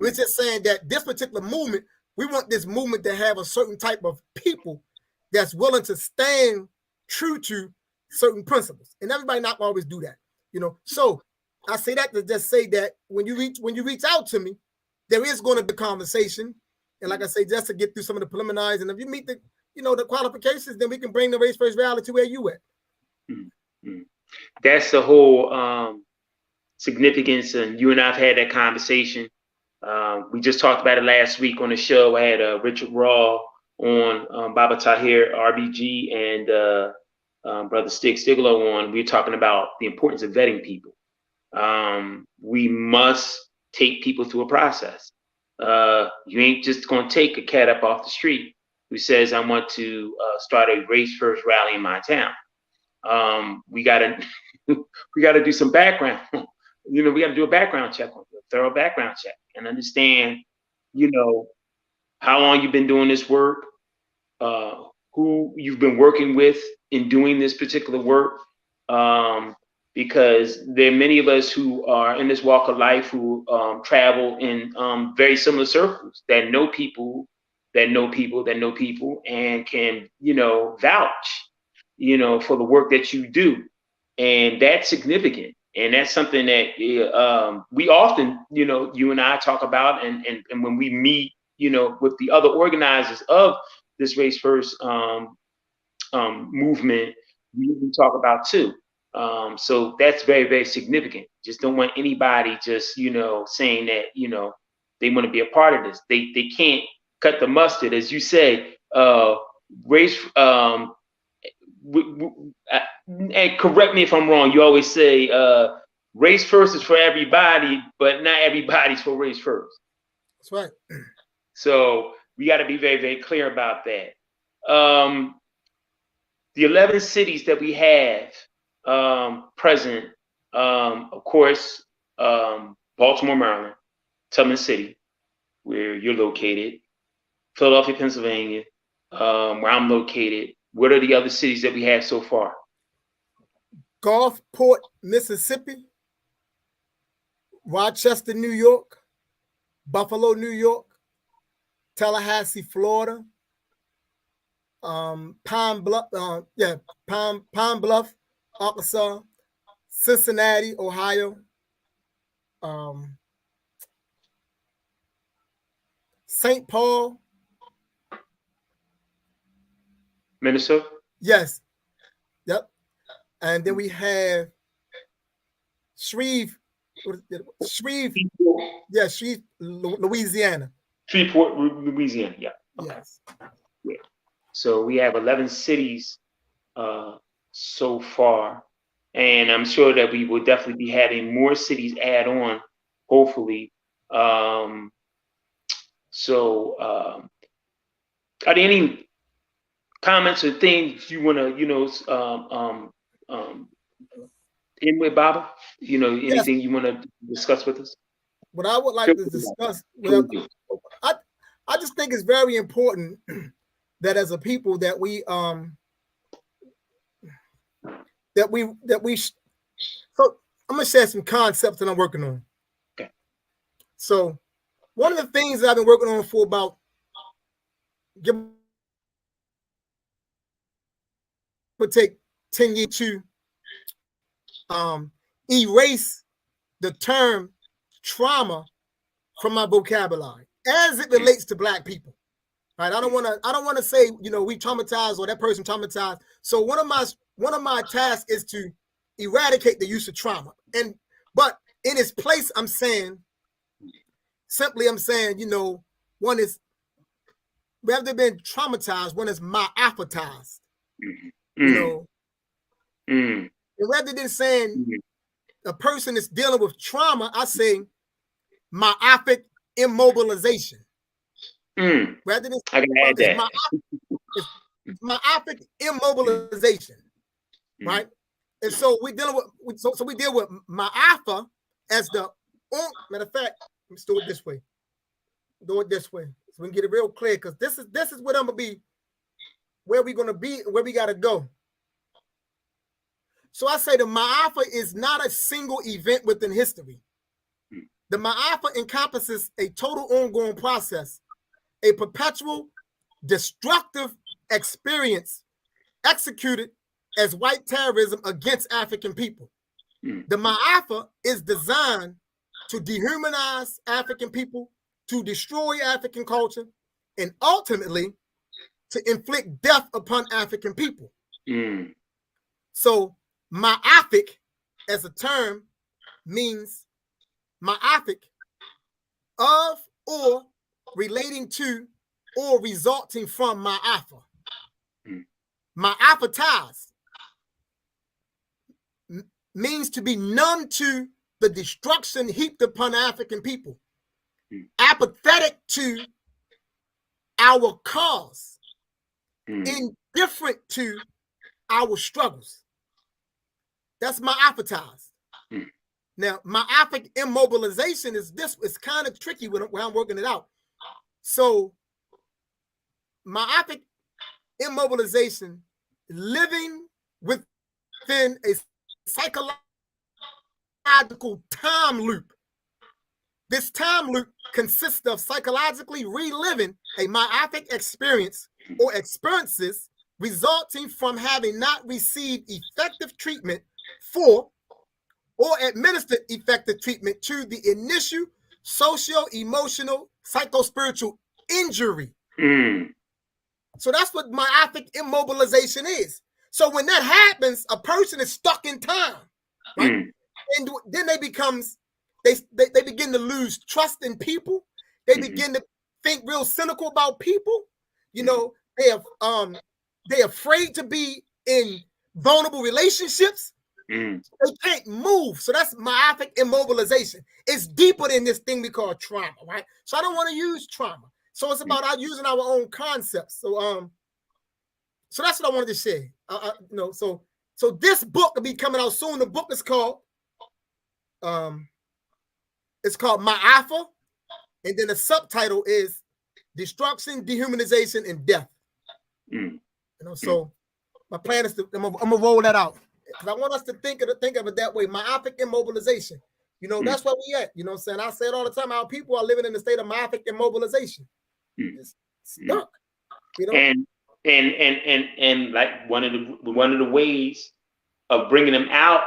C: We're just saying that this particular movement, we want this movement to have a certain type of people that's willing to stand true to certain principles. And everybody not always do that, you know. So I say that to just say that when you reach out to me, there is going to be conversation. And like I say, just to get through some of the preliminaries. And if you meet the qualifications, then we can bring the Race First rally to where you at.
B: That's the whole significance. And you and I have had that conversation. We just talked about it last week on the show. I had Richard Raw on, Baba Tahir, RBG, and Brother Stiglo on. We were talking about the importance of vetting people. We must take people through a process. You ain't just going to take a cat up off the street who says, I want to start a Race First rally in my town. We gotta do some background. We got to do a background check, a thorough background check, and understand, how long you've been doing this work, who you've been working with in doing this particular work. Because there are many of us who are in this walk of life who travel in very similar circles that know people, and can, vouch, for the work that you do. And that's significant. And that's something that we often, you and I talk about, and when we meet, with the other organizers of this Race First movement, we talk about too. So that's very, very significant. Just don't want anybody just, saying that, they want to be a part of this. They can't cut the mustard, as you say, race. And correct me if I'm wrong. You always say Race First is for everybody, but not everybody's for Race First.
C: That's right.
B: So we got to be very, very clear about that. the 11 cities that we have present, of course, Baltimore, Maryland, Tubman City, where you're located, Philadelphia, Pennsylvania, where I'm located. What are the other cities that we have so far?
C: Gulfport, Mississippi, Rochester, New York, Buffalo, New York, Tallahassee, Florida, Pine Bluff, Arkansas, Cincinnati, Ohio, St. Paul,
B: Minnesota.
C: Yes. Yep. And then we have Shreve, yeah, Shreve, Louisiana.
B: Shreveport, Louisiana. Yeah. Okay.
C: Yes.
B: Yeah. So we have 11 cities so far, and I'm sure that we will definitely be having more cities add on, hopefully. Are there any comments or things you want to, end with, Baba? Anything you want to discuss with us?
C: What I would like to discuss, I just think it's very important that as a people that we so I'm gonna share some concepts that I'm working on.
B: Okay.
C: So one of the things that I've been working on for about would take 10 years to erase the term trauma from my vocabulary as it relates to Black people. Right? I don't want to say, we traumatized or that person traumatized. So one of my tasks is to eradicate the use of trauma. But in its place, I'm saying, one is, rather than traumatized, one is myophotized. And rather than saying a person is dealing with trauma, I say myopic immobilization. Rather than it's myopic immobilization, right? And so we deal with myopha as the matter of fact. Let's do it this way. So we can get it real clear, because this is what I'm gonna be, where we're gonna be, where we gotta go. So I say the myopha is not a single event within history. The myopha encompasses a total ongoing process, a perpetual destructive experience executed as white terrorism against African people. The myopha is designed to dehumanize African people, to destroy African culture, and ultimately to inflict death upon African people. So myopic as a term means myopic of or relating to or resulting from myopha. Myophotized means to be numb to the destruction heaped upon African people, apathetic to our cause, indifferent to our struggles. That's myophotized. Now, myopic immobilization is kind of tricky when I'm working it out. So, myopic immobilization, living within a psychological time loop. This time loop consists of psychologically reliving a myopic experience or experiences resulting from having not received effective treatment for or administered effective treatment to the initial socio-emotional, psycho-spiritual injury. So that's what myopic immobilization is. So when that happens, a person is stuck in time, right? And then they begin to lose trust in people. They begin to think real cynical about people. They're afraid to be in vulnerable relationships. They can't move. So that's myopic immobilization. It's deeper than this thing we call trauma, right? So I don't want to use trauma. So it's about using our own concepts. So So that's what I wanted to share. So this book will be coming out soon. The book is called Myopic, and then the subtitle is Destruction, Dehumanization, and Death. So my plan is I'm gonna roll that out because I want us to think of it that way. Myopic immobilization. That's where we at. You know what I'm saying? I say it all the time. Our people are living in a state of myopic immobilization. It's stuck.
B: And like one of the ways of bringing them out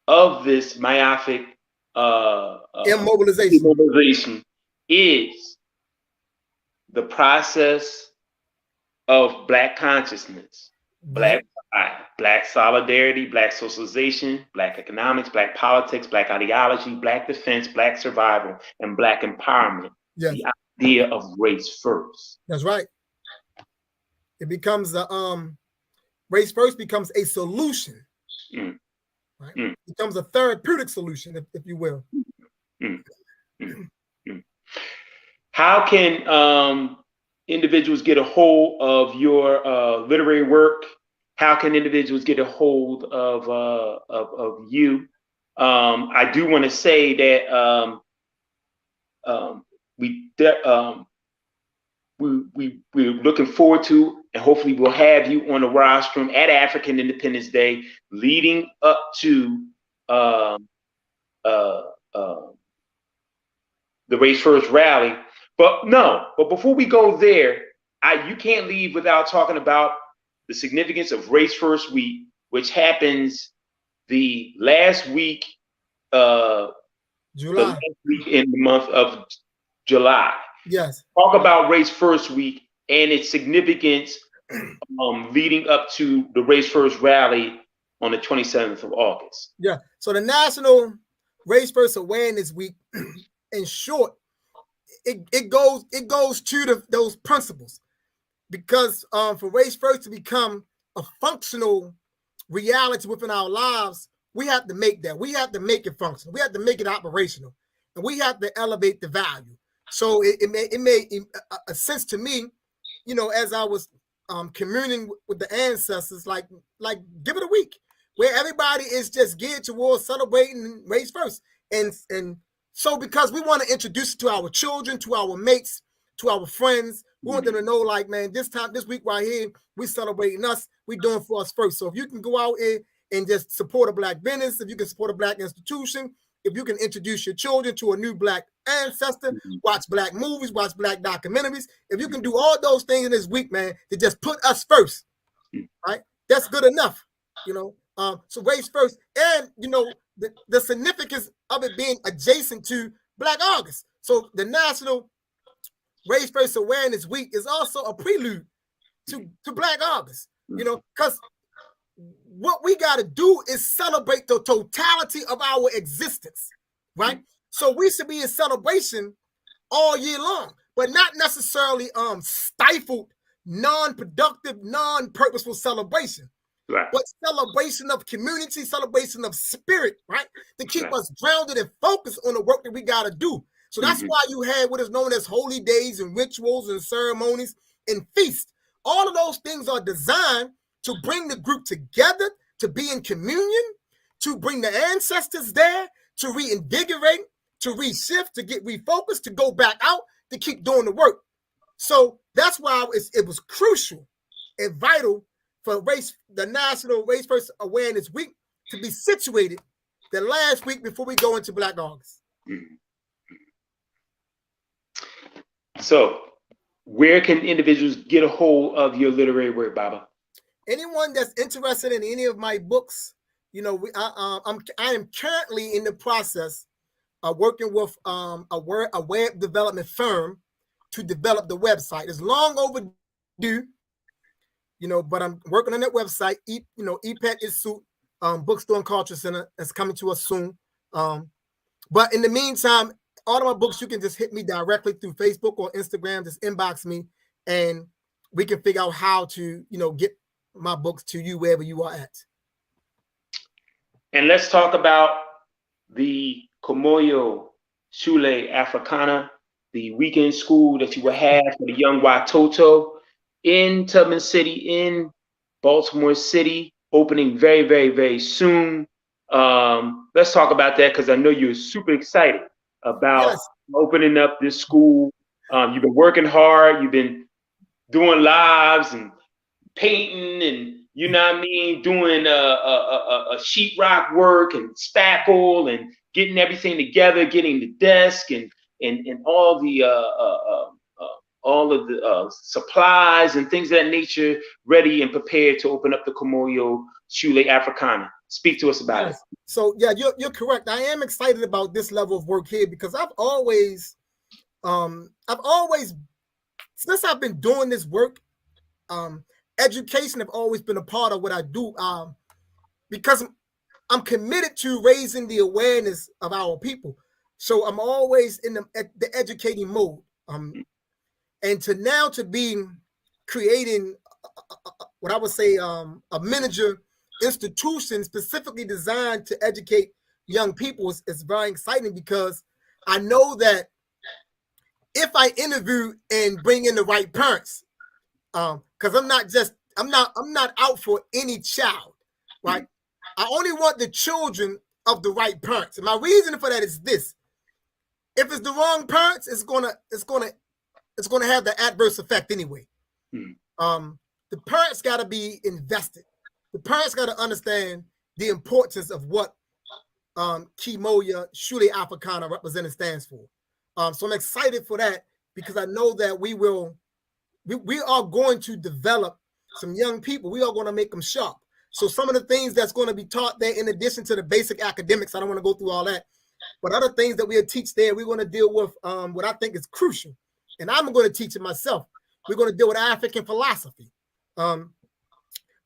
B: of this myopic immobilization is the process of Black consciousness, Black solidarity, Black socialization, Black economics, Black politics, Black ideology, Black defense, Black survival, and Black empowerment. Yes. The idea of race first.
C: That's right. It becomes race first becomes a solution. Right? It becomes a therapeutic solution, if you will.
B: How can individuals get a hold of your literary work? How can individuals get a hold of you? I do want to say that we're looking forward to, and hopefully we'll have you on the rostrum at African Independence Day, leading up to the Race First rally. But before we go there, you can't leave without talking about the significance of Race First Week, which happens the last week,
C: July.
B: The last week in the month of July.
C: Yes.
B: Talk about Race First Week and its significance leading up to the Race First rally on the 27th of August.
C: Yeah. So the National Race First Awareness Week, in short, it goes to those principles, because for race first to become a functional reality within our lives, we have to make that. We have to make it functional. We have to make it operational, and we have to elevate the value. So it made a sense to me, as I was communing with the ancestors, like give it a week where everybody is just geared towards celebrating race first, and so because we want to introduce it to our children, to our mates, to our friends, we want them to know, like, man, this week right here, we celebrating us, we doing for us first. So if you can go out here and just support a Black business, if you can support a Black institution, if you can introduce your children to a new Black ancestor, watch Black movies, watch Black documentaries, if you can do all those things in this week, man, to just put us first, right? That's good enough, So race first, and the significance of it being adjacent to Black August. So the National Race First Awareness Week is also a prelude to Black August, because what we got to do is celebrate the totality of our existence, right? So we should be in celebration all year long, but not necessarily stifled, non-productive, non-purposeful celebration.
B: Right.
C: But celebration of community, celebration of spirit, right? To keep us grounded and focused on the work that we got to do. So that's why you have what is known as holy days and rituals and ceremonies and feasts. All of those things are designed to bring the group together, to be in communion, to bring the ancestors there, to reinvigorate, to reshift, to get refocused, to go back out, to keep doing the work. So that's why it was crucial and vital for the National Race First Awareness Week to be situated the last week before we go into Black August.
B: So where can individuals get a hold of your literary work, Baba?
C: Anyone that's interested in any of my books, I am currently in the process of working with a web development firm to develop the website. It's long overdue. But I'm working on that website. EPEC Institute, Bookstore and Culture Center, is coming to us soon. But in the meantime, all of my books, you can just hit me directly through Facebook or Instagram. Just inbox me, and we can figure out how to, get my books to you wherever you are at.
B: And let's talk about the Komoyo Shule Africana, the weekend school that you will have for the young Watoto in Tubman City in Baltimore City, opening very, very, very soon. Let's talk about that because I know you're super excited about opening up this school. You've been working hard. You've been doing lives and painting and, you know what I mean, doing a sheetrock work and spackle and getting everything together, getting the desk and all of the supplies and things of that nature ready and prepared to open up the Comoyo Shule Africana. Speak to us about it.
C: So yeah, you're correct. I am excited about this level of work here because I've always since I've been doing this work, education have always been a part of what I do. Because I'm committed to raising the awareness of our people. So I'm always in the educating mode. And to be creating what I would say a miniature institution specifically designed to educate young people is very exciting because I know that if I interview and bring in the right parents, because I'm not out for any child, right? I only want the children of the right parents. And my reason for that is this: if it's the wrong parents, it's gonna have the adverse effect anyway. The parents got to be invested. The parents got to understand the importance of what Comoyo Shule Africana represents and stands for. So I'm excited for that because I know that we are going to develop some young people. We are going to make them sharp. So some of the things that's going to be taught there, in addition to the basic academics, I don't want to go through all that, but other things that we'll teach there, we're going to deal with what I think is crucial. And I'm going to teach it myself. We're going to deal with African philosophy.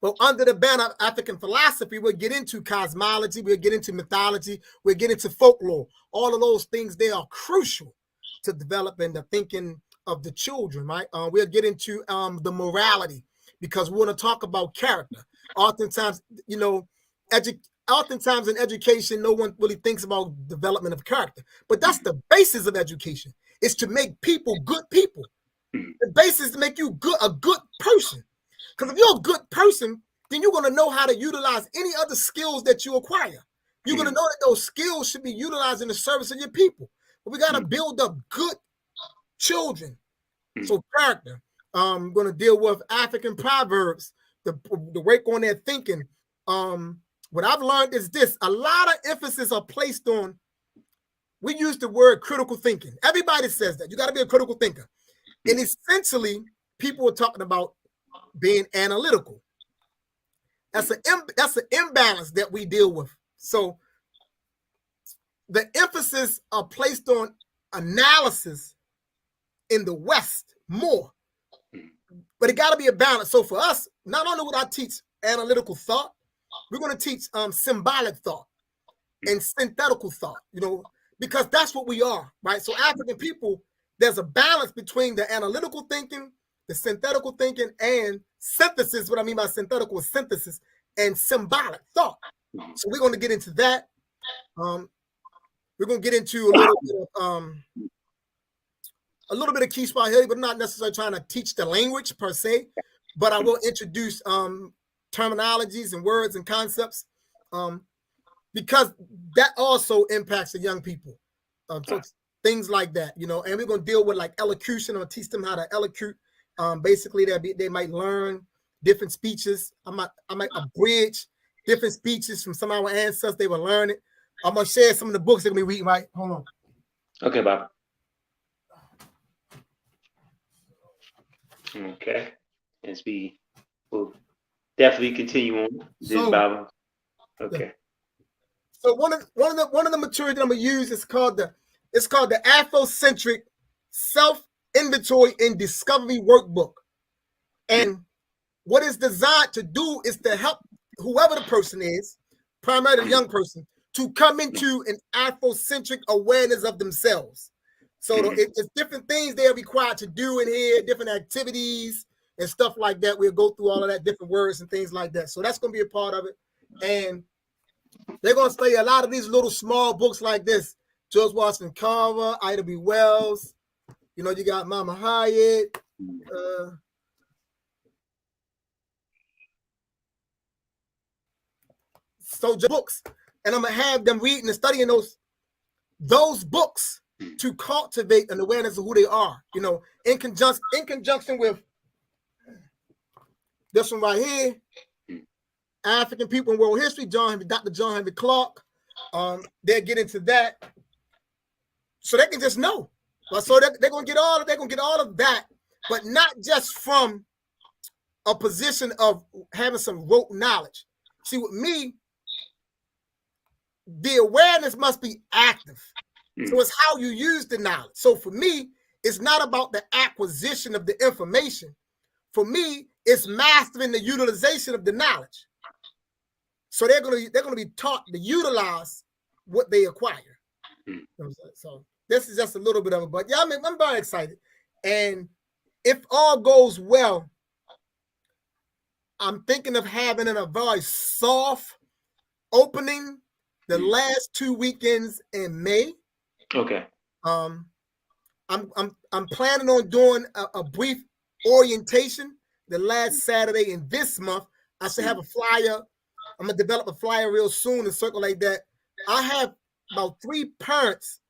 C: But under the banner of African philosophy, we'll get into cosmology, we'll get into mythology, we'll get into folklore. All of those things, they are crucial to developing the thinking of the children, right? We'll get into the morality because we want to talk about character. Oftentimes, oftentimes in education, no one really thinks about development of character, but that's the basis of education. It's to make people good people. The basis is to make you a good person. Because if you're a good person, then you're going to know how to utilize any other skills that you acquire. You're going to know that those skills should be utilized in the service of your people. But we got to build up good children. So character. I'm going to deal with African proverbs, the work on their thinking. What I've learned is this: a lot of emphasis are placed on, we use the word critical thinking. Everybody says that. You got to be a critical thinker. And essentially, people are talking about being analytical. That's an imbalance that we deal with. So the emphasis are placed on analysis in the West more, but it got to be a balance. So for us, not only would I teach analytical thought, we're going to teach symbolic thought and synthetical thought, because that's what we are, right? So African people, there's a balance between the analytical thinking, the synthetical thinking, and synthesis. What I mean by synthetical is synthesis and symbolic thought. So we're going to get into that. We're going to get into a little bit of Kiswahili, but not necessarily trying to teach the language per se. But I will introduce terminologies and words and concepts because that also impacts the young people. So things like that, and we're going to deal with like elocution or teach them how to elocute. Basically, they might learn different speeches. I might abridge different speeches from some of our ancestors. They were learning. I'm going to share some of the books they're going to be reading, right? Hold on.
B: Okay, Bob. Okay. As we will definitely continue on this, Bob. Okay.
C: Yeah. So one of the material that I'm going to use is called the Afrocentric Self-Inventory and Discovery Workbook. And what it's designed to do is to help whoever the person is, primarily the young person, to come into an Afrocentric awareness of themselves. So it's different things they're required to do in here, different activities and stuff like that. We'll go through all of that, different words and things like that. So that's going to be a part of it. And they're going to study a lot of these little small books like this. George Washington Carver, Ida B. Wells. You got Mama Hyatt. So just books, and I'm gonna have them reading and studying those books to cultivate an awareness of who they are. You know, in conjunction with this one right here, African people in world history, Dr. John Henry Clark. They'll get into that, so they can just know. So they're gonna get all of that, but not just from a position of having some rote knowledge. See, with me, the awareness must be active. So it's how you use the knowledge. So for me, it's not about the acquisition of the information. For me, it's mastering the utilization of the knowledge. So they're gonna be taught to utilize what they acquire. So this is just a little bit of it, but yeah, I'm very excited. And if all goes well, I'm thinking of having a very soft opening the last 2 weekends in May.
B: Okay.
C: I'm planning on doing a brief orientation the last Saturday in this month. I should have a flyer. I'm gonna develop a flyer real soon and circulate that. I have about 3 parents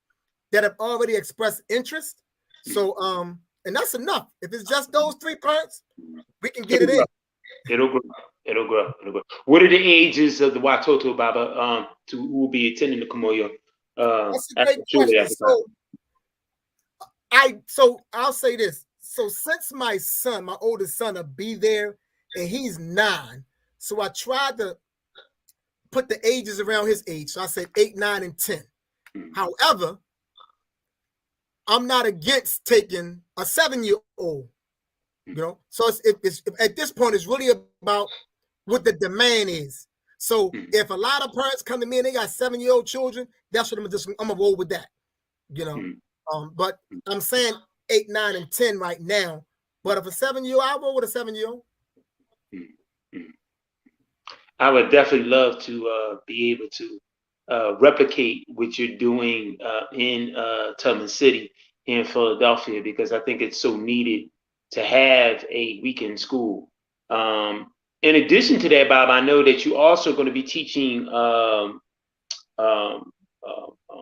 C: that have already expressed interest. So and that's enough. If it's just those 3 parents, we can get it in.
B: It'll grow. What are the ages of the Watoto Baba who will be attending the Kumoyo?
C: That's a great question. So I'll say this. So since my oldest son will be there, and he's 9, so I tried to put the ages around his age. So I said 8, 9, and 10. However, I'm not against taking a 7-year-old. You know, so it's at this point, it's really about what the demand is. So if a lot of parents come to me and they got 7-year-old children, that's what I'm gonna roll with that. You know, but I'm saying 8, 9, and 10 right now. But if a 7-year-old, I'll roll with a 7-year-old.
B: I would definitely love to be able to replicate what you're doing in Tubman City in Philadelphia, because I think it's so needed to have a weekend school. In addition to that, Bob, I know that you're also going to be teaching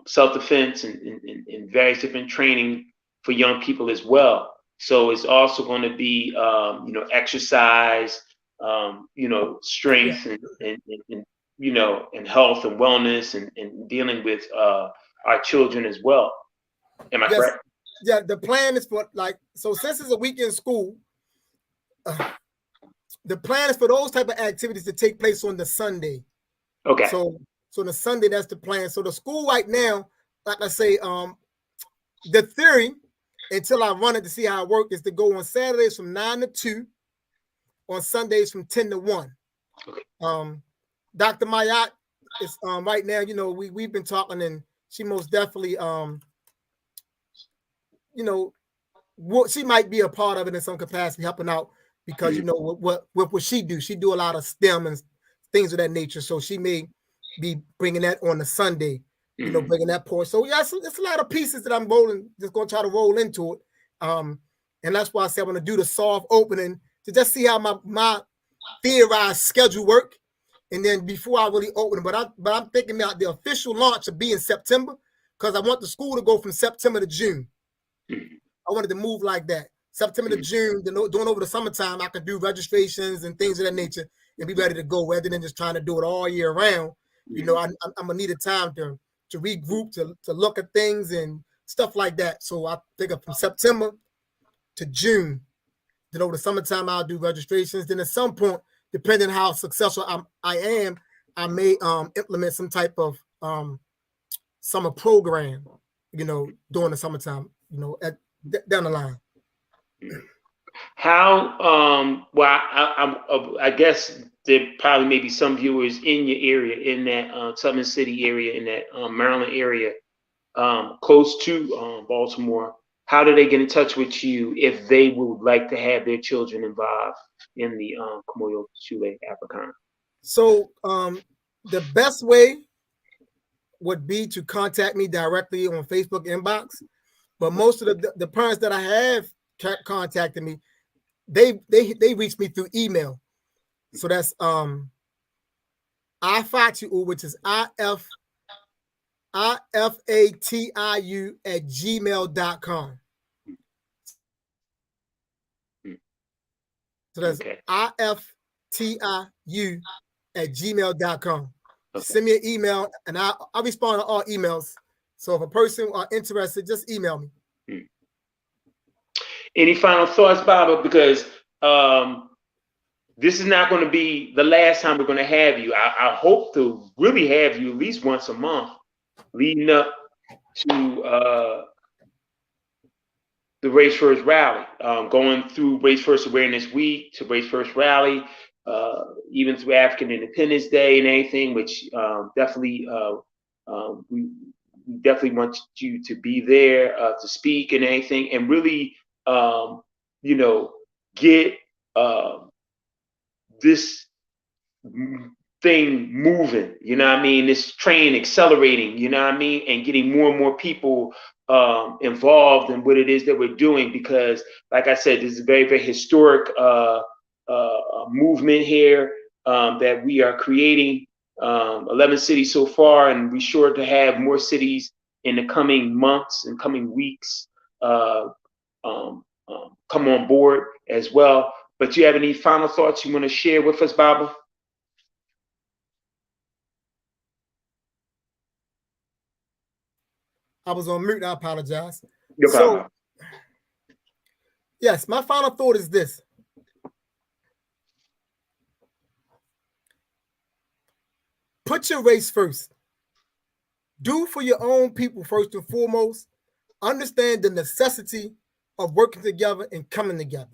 B: self-defense and various different training for young people as well. So it's also going to be, exercise, strength and health and wellness and dealing with our children as well. Am I correct?
C: Yeah, the plan is for since it's a weekend school, the plan is for those type of activities to take place on the Sunday.
B: Okay.
C: So the Sunday, that's the plan. So the school right now, like I say, the theory, until I run it to see how it works, is to go on Saturdays from 9 to 2, on Sundays from 10 to 1.
B: Okay.
C: Dr. Mayat is right now, we've been talking, and she most definitely she might be a part of it in some capacity, helping out, because what she do a lot of STEM and things of that nature. So she may be bringing that on the Sunday, bringing that portion. So yeah, it's a lot of pieces that I'm just going to try to roll into it. And that's why I said I want to do the soft opening to just see how my theorized schedule work. And then before I really open it, but I'm thinking about the official launch will be in September, because I want the school to go from September to June. I wanted to move like that. September to June, doing over the summertime, I can do registrations and things of that nature and be ready to go, rather than just trying to do it all year round. I'm gonna need a time to regroup, to look at things and stuff like that. So I think from September to June, then over the summertime, I'll do registrations. Then at some point, depending on how successful I am, I may implement some type of summer program, during the summertime, down the line.
B: How I guess there probably may be some viewers in your area, in that Tubman City area, in that Maryland area, close to Baltimore. How do they get in touch with you if they would like to have their children involved in the Kumoyo Chule Africana?
C: So the best way would be to contact me directly on Facebook inbox. But most of the parents that I have contacted me, they reach me through email. So that's Fatiu, which is IFATIU@gmail.com. So that's IFTIU@gmail.com. Send me an email and I'll respond to all emails. So if a person are interested, just email me.
B: Any final thoughts, Baba? Because this is not going to be the last time we're going to have you. I hope to really have you at least once a month leading up to the Race First Rally, going through Race First Awareness Week to Race First Rally, even through African Independence Day and anything, which definitely we definitely want you to be there to speak and anything, and really, you know, get this thing moving, you know what I mean? This train accelerating, you know what I mean? And getting more and more people involved in what it is that we're doing, because like I said, this is a very, very historic movement here that we are creating. 11 cities so far, and we're sure to have more cities in the coming months and coming weeks come on board as well. But do you have any final thoughts you want to share with us, Baba?
C: I was on mute. I apologize.
B: No problem.
C: So, yes, my final thought is this. Put your race first. Do for your own people first and foremost. Understand the necessity of working together and coming together.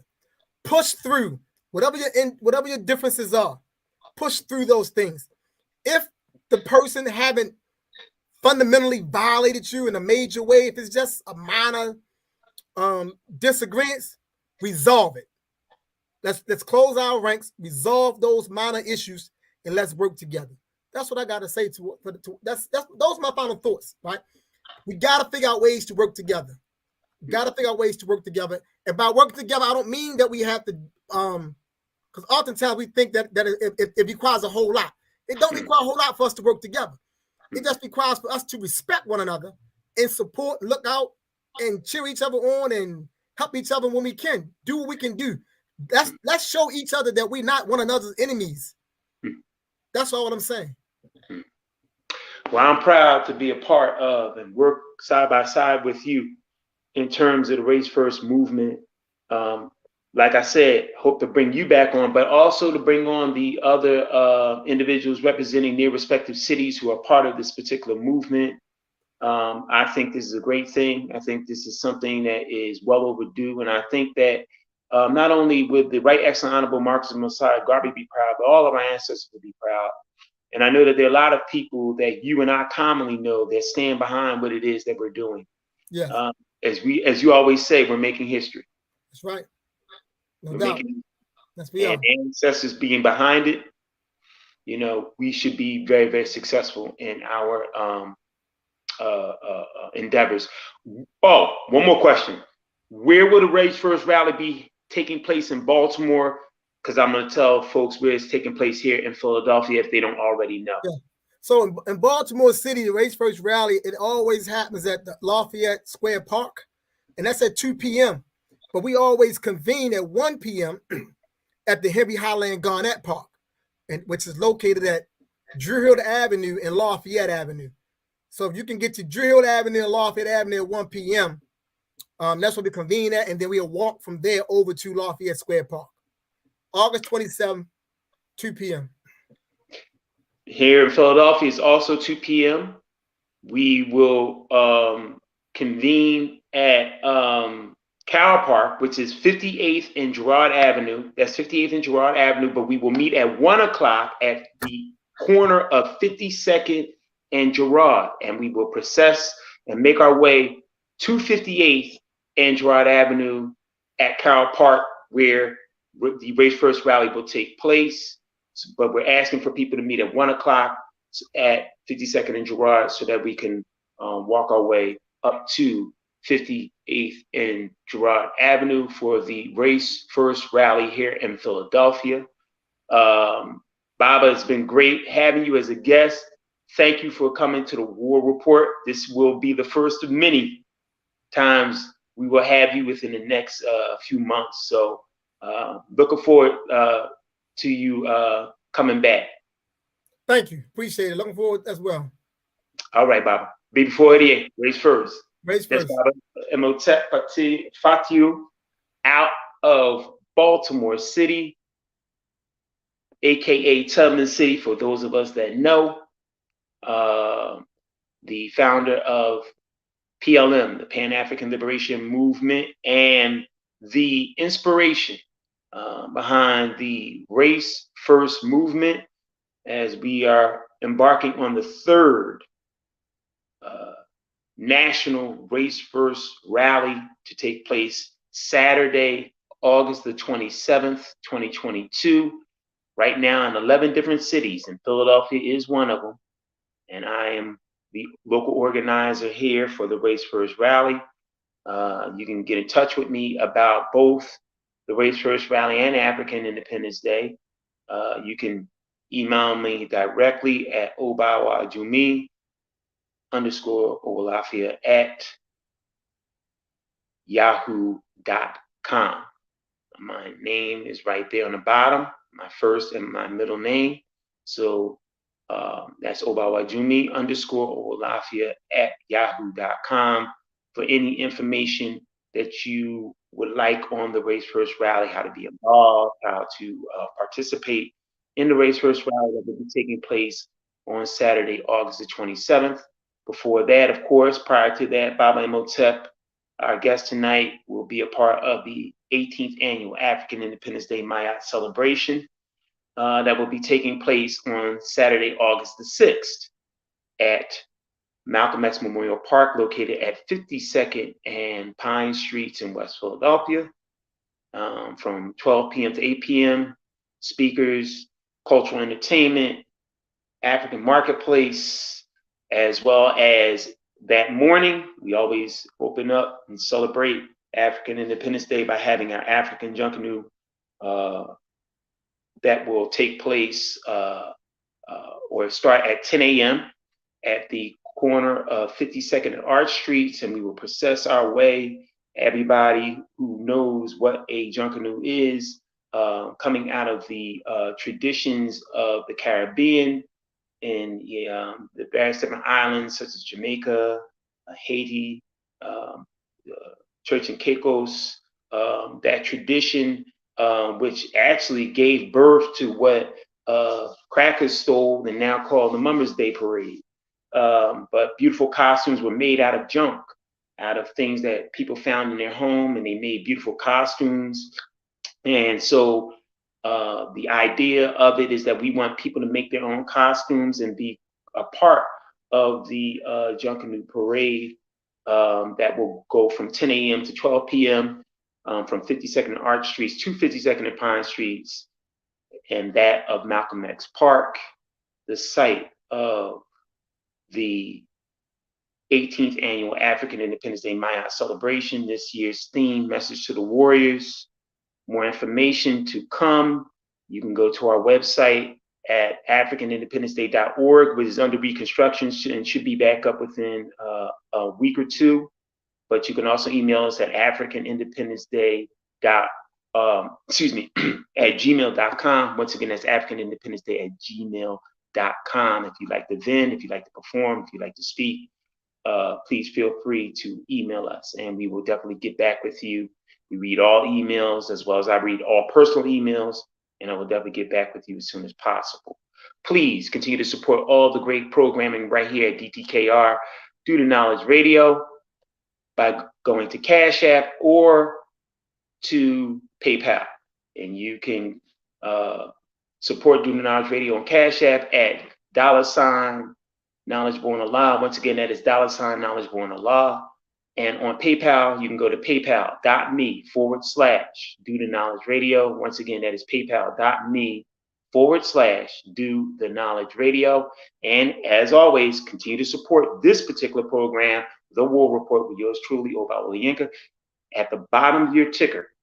C: Push through whatever your differences are. Push through those things. If the person haven't fundamentally violated you in a major way, if it's just a minor disagreements, resolve it. Let's close our ranks, resolve those minor issues, and let's work together. That's what I got to say those are my final thoughts, right? We got to figure out ways to work together. And by working together, I don't mean that we have to, because oftentimes we think that it requires a whole lot. It don't require a whole lot for us to work together. It just requires for us to respect one another and support, look out, and cheer each other on and help each other when we can. Do what we can do. Let's show each other that we're not one another's enemies. That's all what I'm saying.
B: Well, I'm proud to be a part of and work side by side with you in terms of the Race First movement. Like I said, hope to bring you back on, but also to bring on the other individuals representing their respective cities who are part of this particular movement. I think this is a great thing. I think this is something that is well overdue. And I think that not only would the Right Excellent Honorable Marcus Mosiah Garvey be proud, but all of our ancestors would be proud. And I know that there are a lot of people that you and I commonly know that stand behind what it is that we're doing.
C: Yeah.
B: As you always say, we're making history.
C: That's right. No
B: we're
C: doubt.
B: making,
C: that's we
B: and
C: are.
B: Ancestors being behind it, you know, we should be very, very successful in our endeavors. Oh, one more question. Where will the Race First Rally be taking place in Baltimore? Because I'm going to tell folks where it's taking place here in Philadelphia if they don't already know.
C: Yeah. So in Baltimore City, the Race First Rally, it always happens at the Lafayette Square Park, and that's at 2 p.m. But we always convene at 1 p.m. at the Henry Highland Garnett Park, which is located at Drew Hill Avenue and Lafayette Avenue. So if you can get to Drew Hill Avenue and Lafayette Avenue at 1 p.m., that's where we convene at, and then we'll walk from there over to Lafayette Square Park. August 27th, 2 p.m.
B: Here in Philadelphia, it's also 2 p.m. We will convene at Carroll Park, which is 58th and Girard Avenue. That's 58th and Girard Avenue, but we will meet at 1 o'clock at the corner of 52nd and Girard, and we will process and make our way to 58th and Girard Avenue at Carroll Park, where the Race First Rally will take place. But we're asking for people to meet at 1 o'clock at 52nd and Girard so that we can walk our way up to 58th and Girard Avenue for the Race First Rally here in Philadelphia. Like Baba, it's been great having you as a guest. Thank you for coming to the War Report. This will be the first of many times we will have you within the next few months. So looking forward to you coming back.
C: Thank you. Appreciate it. Looking forward as well.
B: All right, Baba. Baby 488, race first.
C: Race
B: That's
C: first.
B: Baba Imhotep Fatiu out of Baltimore City, aka Tubman City, for those of us that know. The founder of PLM, the Pan-African Liberation Movement, and the inspiration behind the Race First movement, as we are embarking on the third National Race First rally to take place Saturday, August the 27th, 2022, right now in 11 different cities, and Philadelphia is one of them. And I am the local organizer here for the Race First Rally. You can get in touch with me about both the Race First Rally and African Independence Day. You can email me directly at obawajumi_olafia@yahoo.com. My name is right there on the bottom, my first and my middle name. So that's obawajumi_olafia@yahoo.com for any information that you would like on the Race First Rally, how to be involved, how to participate in the Race First Rally that will be taking place on Saturday, August the 27th. Before that, of course, prior to that, Baba Imhotep, our guest tonight, will be a part of the 18th Annual African Independence Day Mayat celebration that will be taking place on Saturday, August the 6th at Malcolm X Memorial Park, located at 52nd and Pine Streets in West Philadelphia, from 12 p.m. to 8 p.m. Speakers, cultural entertainment, African marketplace, as well as that morning, we always open up and celebrate African Independence Day by having our African Junkanoo that will take place or start at 10 a.m. at the corner of 52nd and Arch Streets, and we will process our way. Everybody who knows what a Junkanoo is, coming out of the traditions of the Caribbean and the various different islands such as Jamaica, Haiti, Church and Caicos, that tradition which actually gave birth to what crackers stole and now called the Mummers Day Parade. But beautiful costumes were made out of junk, out of things that people found in their home, and they made beautiful costumes. And so the idea of it is that we want people to make their own costumes and be a part of the Junkanoo Parade that will go from 10 a.m. to 12 p.m. From 52nd and Arch Streets to 52nd and Pine Streets, and that of Malcolm X Park, the site of the 18th Annual African Independence Day Maya celebration. This year's theme, Message to the Warriors. More information to come. You can go to our website at africanindependenceday.org, which is under reconstruction and should be back up within a week or two. But you can also email us at africanindependenceday at gmail.com. Once again, that's africanindependenceday@gmail.com. If you'd like to vent, if you'd like to perform, if you'd like to speak, please feel free to email us, and we will definitely get back with you. We read all emails, as well as I read all personal emails, and I will definitely get back with you as soon as possible. Please continue to support all the great programming right here at DTKR, Due to Knowledge Radio, by going to Cash App or to PayPal. And you can support Due to Knowledge Radio on Cash App at $Knowledge Born Allah. Once again, that is $Knowledge Born Allah. And on PayPal, you can go to paypal.me/Due to Knowledge Radio. Once again, that is paypal.me/Due the Knowledge Radio. And as always, continue to support this particular program, The War Report, with yours truly, Olàyínká. At the bottom of your ticker,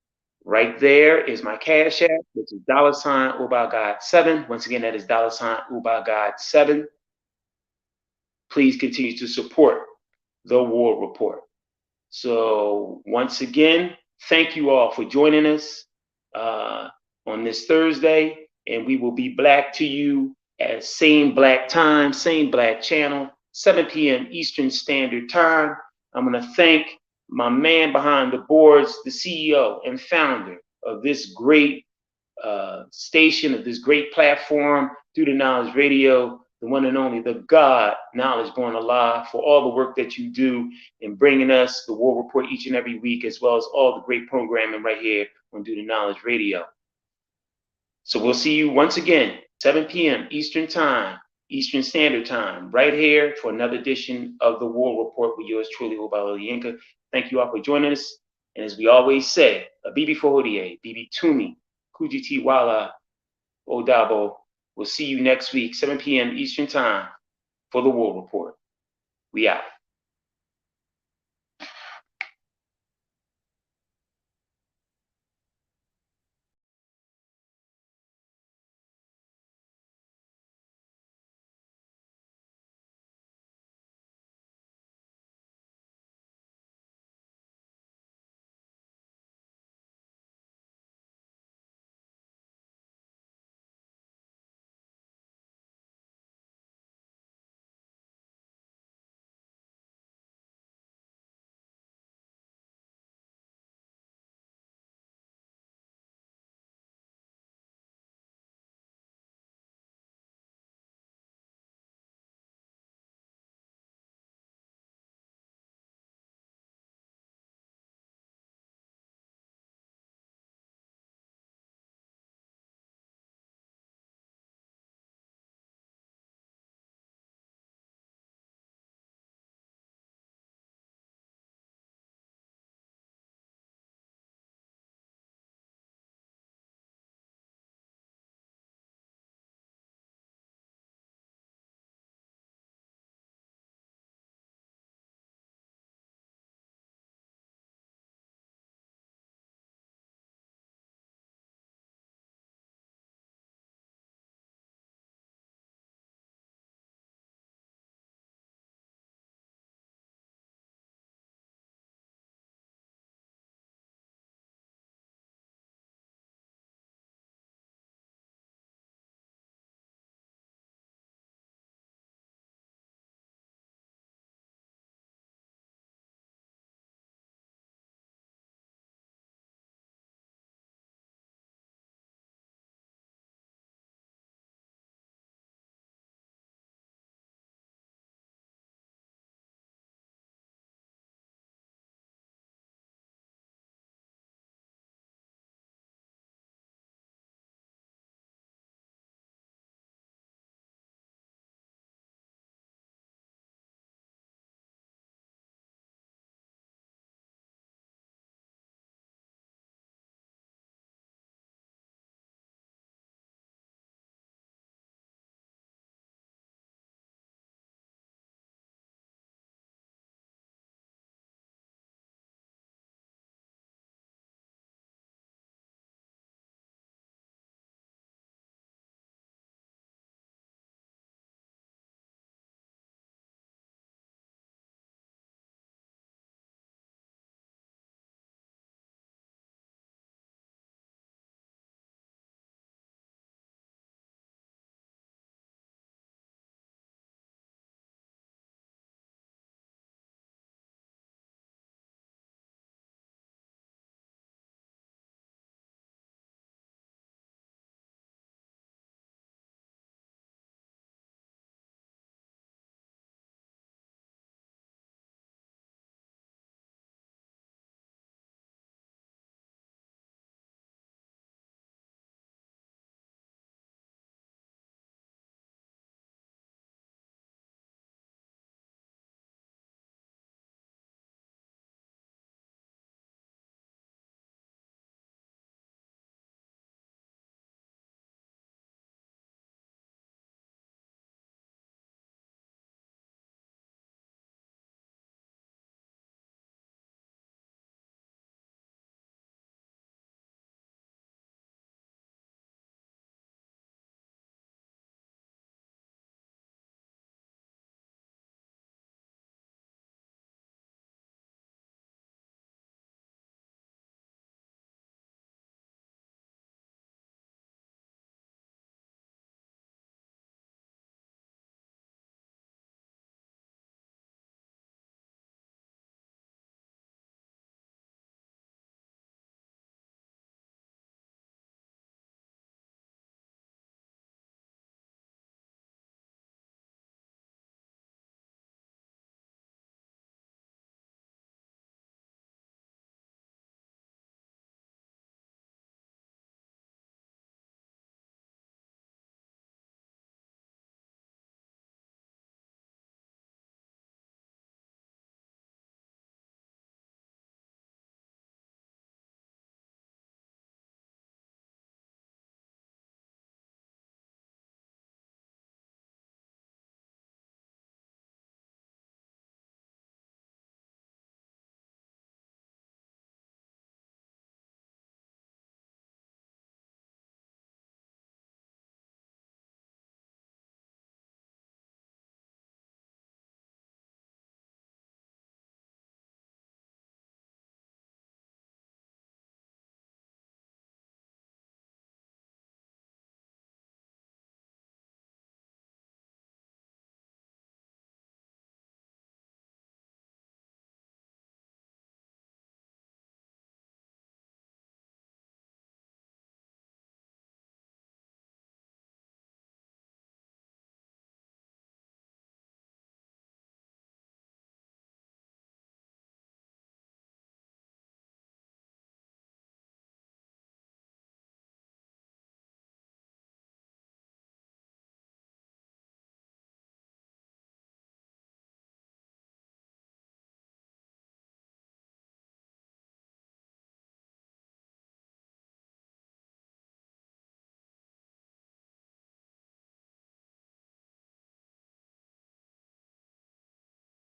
B: Right there is my Cash App, which is $UBAGod7. Once again, that is $UBAGod7. Please continue to support the War Report. So once again, thank you all for joining us on this Thursday, and we will be back to you at same black time, same black channel, 7 p.m. Eastern Standard Time. I'm going to thank my man behind the boards, the CEO and founder of this great station, of this great platform, Through the Knowledge Radio, the one and only, the God, Knowledge Born Alive, for all the work that you do in bringing us the War Report each and every week, as well as all the great programming right here on Through the Knowledge Radio. So we'll see you once again, 7 p.m. Eastern Time, Eastern Standard Time, right here for another edition of the War Report with yours truly, Olàyínká. Thank you all for joining us. And as we always say, a Bibi Fohodie, Bibi Tumi, Kujiti Wala, Odabo. We'll see you next week, 7 p.m. Eastern Time for the War Report. We out.